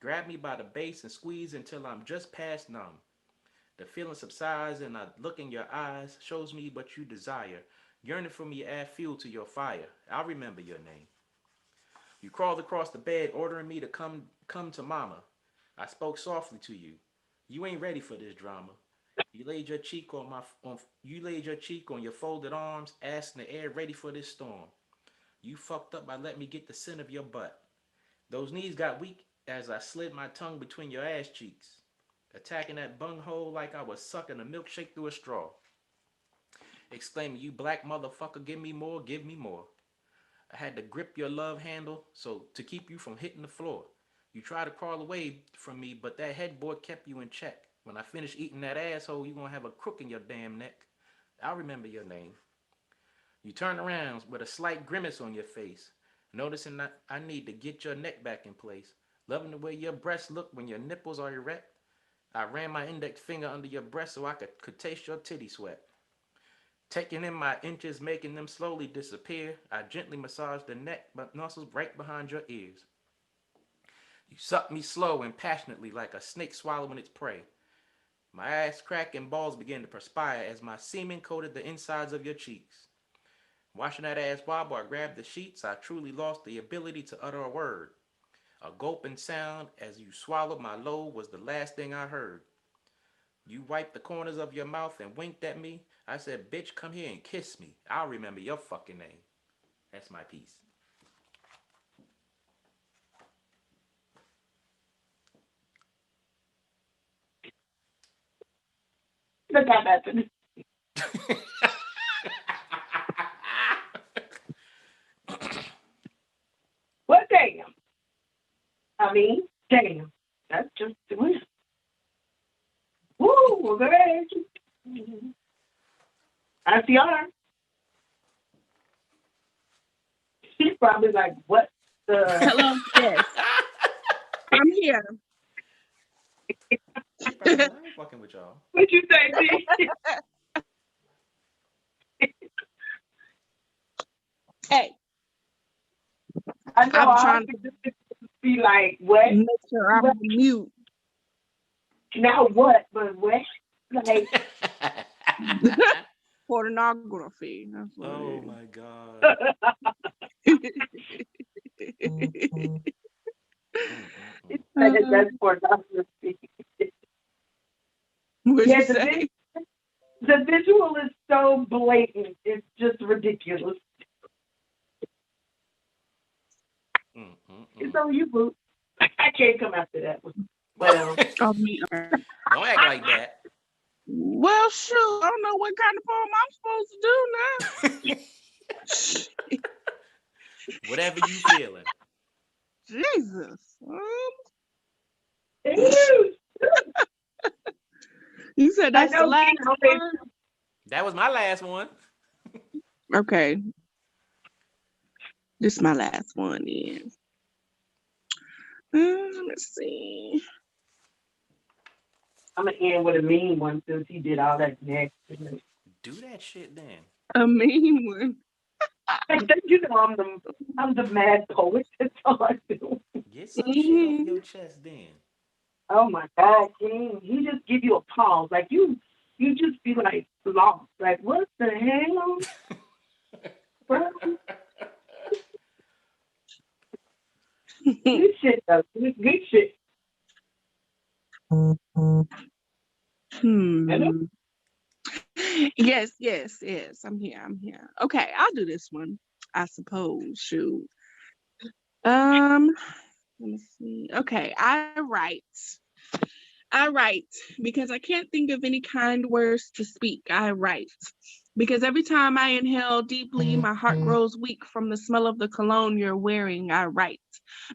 Grab me by the base and squeeze until I'm just past numb. The feeling subsides and a look in your eyes shows me what you desire. Yearning for me add fuel to your fire. I'll remember your name. You crawled across the bed ordering me to come to mama. I spoke softly to you. You ain't ready for this drama. You laid your cheek on your folded arms, ass in the air, ready for this storm. You fucked up by letting me get the scent of your butt. Those knees got weak as I slid my tongue between your ass cheeks, attacking that bunghole like I was sucking a milkshake through a straw, exclaiming, "You black motherfucker, give me more, give me more." I had to grip your love handle so to keep you from hitting the floor. You tried to crawl away from me, but that headboard kept you in check. When I finish eating that asshole, you gonna have a crook in your damn neck. I'll remember your name. You turn around with a slight grimace on your face, noticing that I need to get your neck back in place. Loving the way your breasts look when your nipples are erect. I ran my index finger under your breast so I could taste your titty sweat. Taking in my inches, making them slowly disappear, I gently massaged the neck muscles right behind your ears. You sucked me slow and passionately like a snake swallowing its prey. My ass cracked and balls began to perspire as my semen coated the insides of your cheeks. Watching that ass wobble, I grabbed the sheets. I truly lost the ability to utter a word. A gulping sound as you swallowed my load was the last thing I heard. You wiped the corners of your mouth and winked at me. I said, "Bitch, come here and kiss me. I'll remember your fucking name." That's my piece. Look at that. Well, damn. I mean, damn. That's just the way. Woo, well, go ahead. That's the honor. She's probably like, what the? Hello? Yes. I'm here. She probably like, I ain't fucking with y'all. What you say, D? Hey, I know I'm I trying could just be like, what? to make sure I'm on mute. Now what? But what? Like, Pornography. That's what Oh it my god. is. that's pornography. What'd Yeah, you say? the visual is so blatant. It's just ridiculous. It's on you, boo. I can't come after that one. Well, Oh, me. Don't act like that. Well, shoot. I don't know what kind of poem I'm supposed to do now. Whatever you feeling. Jesus. ew. You said I that's the know last King always one? That was my last one. Okay. This is my last one then. Let's see. I'm gonna end with a mean one since he did all that next. Do that shit then. A mean one. You know, I'm the mad poet. That's all I do. Get some shit off your chest then. Oh my God, King! He just give you a pause, like you just be like lost, like what the hell? Good shit though. Good shit. Yes. I'm here. Okay, I'll do this one, I suppose. Shoot. Let me see. Okay, I write because I can't think of any kind words to speak. I write. Because every time I inhale deeply, my heart grows weak from the smell of the cologne you're wearing. I write.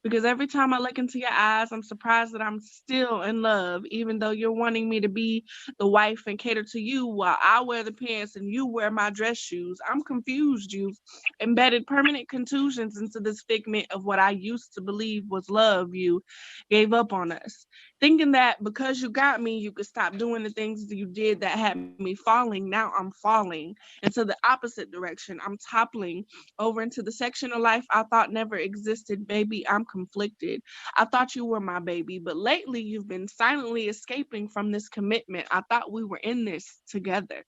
Because every time I look into your eyes, I'm surprised that I'm still in love, even though you're wanting me to be the wife and cater to you while I wear the pants and you wear my dress shoes. I'm confused. You've embedded permanent contusions into this figment of what I used to believe was love. You gave up on us, thinking that because you got me, you could stop doing the things you did that had me falling. Now I'm falling into the opposite direction. I'm toppling over into the section of life I thought never existed. Baby, I'm conflicted. I thought you were my baby, but lately you've been silently escaping from this commitment. I thought we were in this together.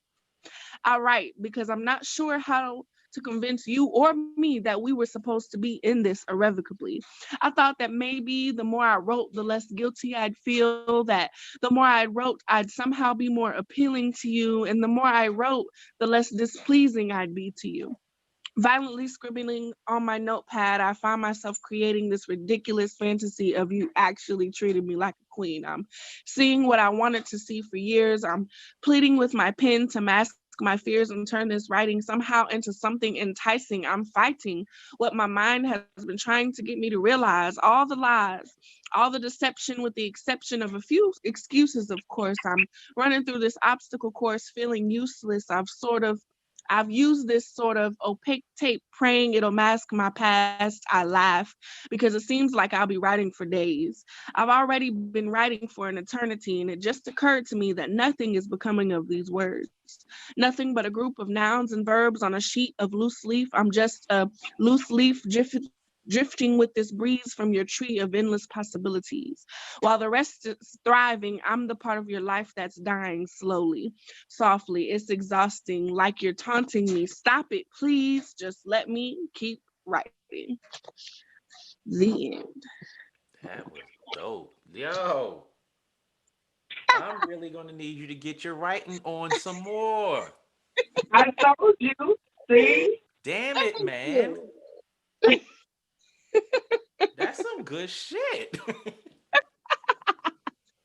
I write because I'm not sure how to convince you or me that we were supposed to be in this irrevocably. I thought that maybe the more I wrote, the less guilty I'd feel, that the more I wrote, I'd somehow be more appealing to you, and the more I wrote, the less displeasing I'd be to you. Violently scribbling on my notepad, I find myself creating this ridiculous fantasy of you actually treating me like a queen. I'm seeing what I wanted to see for years. I'm pleading with my pen to mask my fears and turn this writing somehow into something enticing. I'm fighting what my mind has been trying to get me to realize, all the lies, all the deception, with the exception of a few excuses, of course. I'm running through this obstacle course feeling useless. I've used this sort of opaque tape, praying it'll mask my past. I laugh because it seems like I'll be writing for days. I've already been writing for an eternity, and it just occurred to me that nothing is becoming of these words. Nothing but a group of nouns and verbs on a sheet of loose leaf. I'm just a loose leaf drifting with this breeze from your tree of endless possibilities. While the rest is thriving, I'm the part of your life that's dying slowly, softly. It's exhausting, like you're taunting me. Stop it, please. Just let me keep writing. The end. That was dope. Yo, I'm really gonna need you to get your writing on some more. I told you. See? Damn it, man. That's some good shit.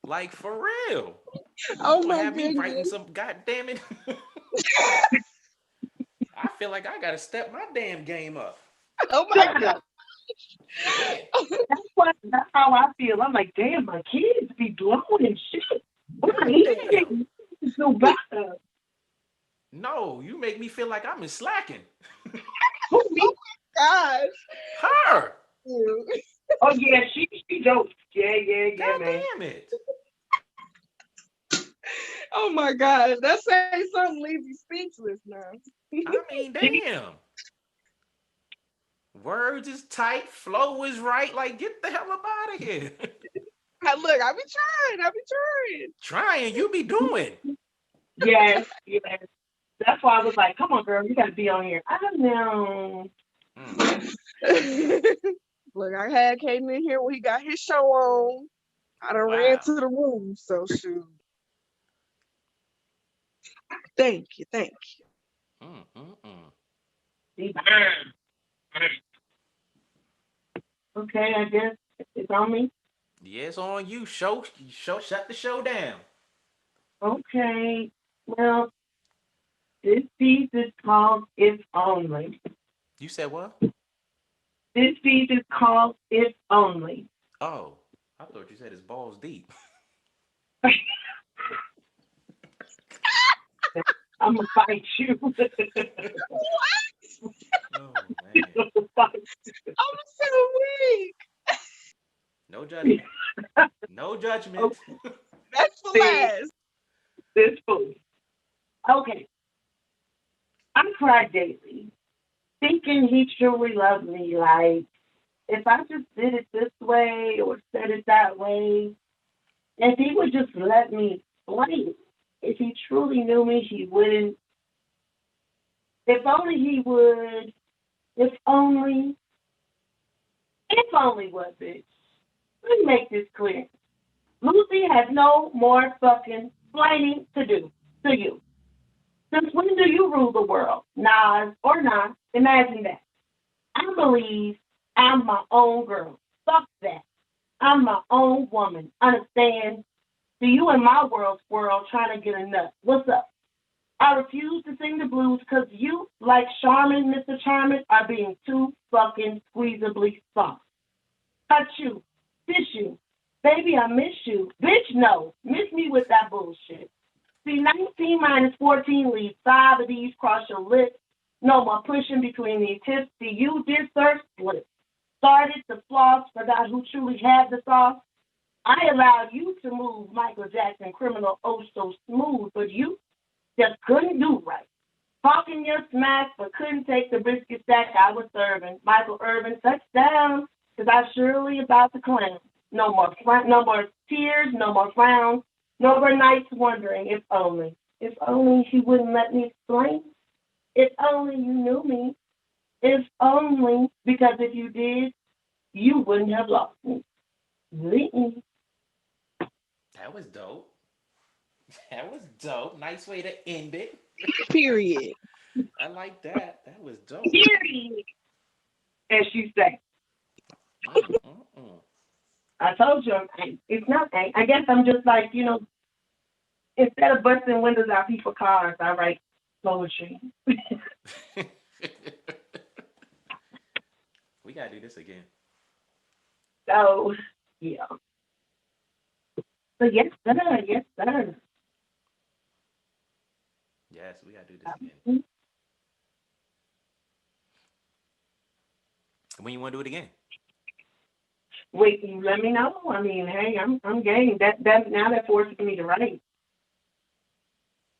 Like for real. You Oh gonna my have me writing goodness. some goddamn it. I feel like I gotta step my damn game up. Oh my Shut god. up. That's how I feel. I'm like, damn, my kids be blowing and shit. What are God you damn. doing? Do better. No, you make me feel like I'm in slacking. Who me? Gosh. Her. Oh yeah, she jokes. Yeah, God man. damn it. Oh my gosh. That saying something leaves you speechless now. I mean, See? damn. Words is tight, flow is right. Like, get the hell up out of here. Look, I be trying. I be trying. Trying, you be doing. Yes. That's why I was like, come on, girl, you gotta be on here. I don't know. Mm. Look, I had Caden in here when he got his show on. I done ran Wow. to the room, so shoot. Thank you, thank you. Mm, mm, mm. See, okay, I guess it's on me. Yeah, it's on you. Shut the show down. Okay. Well, this piece is called If Only. You said what? This piece is called If Only. Oh, I thought you said it's balls deep. I'm gonna fight you. Oh man. I'm so weak. No judgment. No judgment. That's the See, last. this fool. Okay. I cry daily, thinking he truly loved me. Like, if I just did it this way or said it that way, if he would just let me explain, if he truly knew me, he wouldn't. If only he would. If only what, bitch? Let me make this clear. Lucy has no more fucking explaining to do to you. Since when do you rule the world? Nas or not? Imagine that. I believe I'm my own girl. Fuck that. I'm my own woman. Understand? So you in my world trying to get a nut. What's up? I refuse to sing the blues because you, like Charmin, Mr. Charmin, are being too fucking squeezably soft. Cut you. Fish you. Baby, I miss you. Bitch, no. Miss me with that bullshit. See, 19 minus 14 leaves 5 of these cross your lips. No more pushing between these hips. See, you did thirst split. Started to floss, forgot who truly had the sauce. I allowed you to move Michael Jackson criminal oh so smooth, but you just couldn't do right. Talking your smack, but couldn't take the biscuit stack I was serving. Michael Irvin, touchdown, because I surely about to clown. No more tears, no more frowns, no more nights wondering if only he wouldn't let me explain. If only you knew me. If only, because if you did, you wouldn't have lost me. The That was dope. That was dope. Nice way to end it. Period. I like that. That was dope. period, as you say. Mm-mm-mm. I told you, it's not. I guess I'm just like, instead of busting windows out people's cars, I write poetry. We gotta do this again. So, yeah. But yes, sir. Yes, sir. Yes, we gotta do this again. When you want to do it again? Wait, you let me know. I mean, hey, I'm game. That now that forces me to write.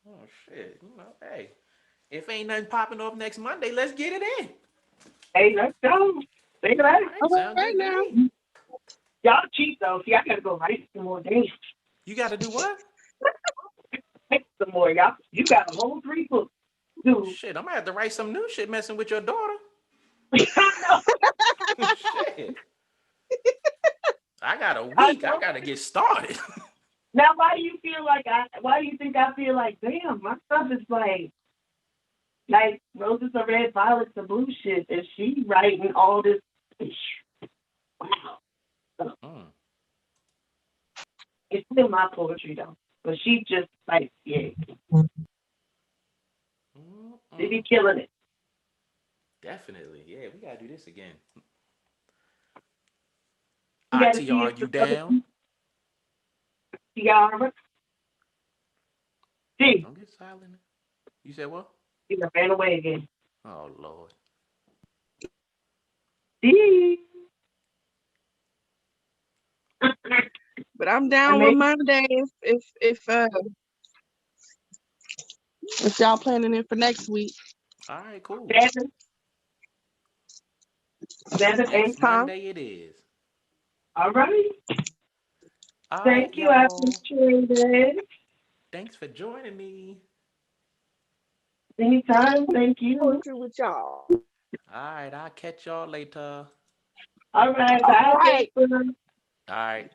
Oh shit! Hey, if ain't nothing popping off next Monday, let's get it in. Hey, let's go. Think All about it. right, All sound right good to now. me. Y'all cheat though. See, I gotta go write some more days. You got to do what? Write some more, y'all. You got a whole 3 books, dude. Shit, I'm gonna have to write some new shit messing with your daughter. I know. Shit. I got a I week. I know. gotta get started. Now, why do you feel like why do you think I feel like, damn, my stuff is like roses are red, violets are blue shit, and she writing all this. Wow. So, Mm. it's still my poetry though, but she just like, yeah, she be Mm-mm. killing it. Definitely. Yeah, we gotta do this again. You got to see ITR, if you the other down? Tiara, see, Don't get silent. You said what? she done ran away again. Oh Lord. See, But I'm I down with made Monday if y'all planning it for next week. All right, cool. 7, 8. Next Huh? Monday it is. All right. All right, Thank you. I y'all. appreciate it. Thanks for joining me. Anytime. Thank you. Poetry with y'all. All right, I'll catch y'all later. All right. All Bye, right. Jason. All right.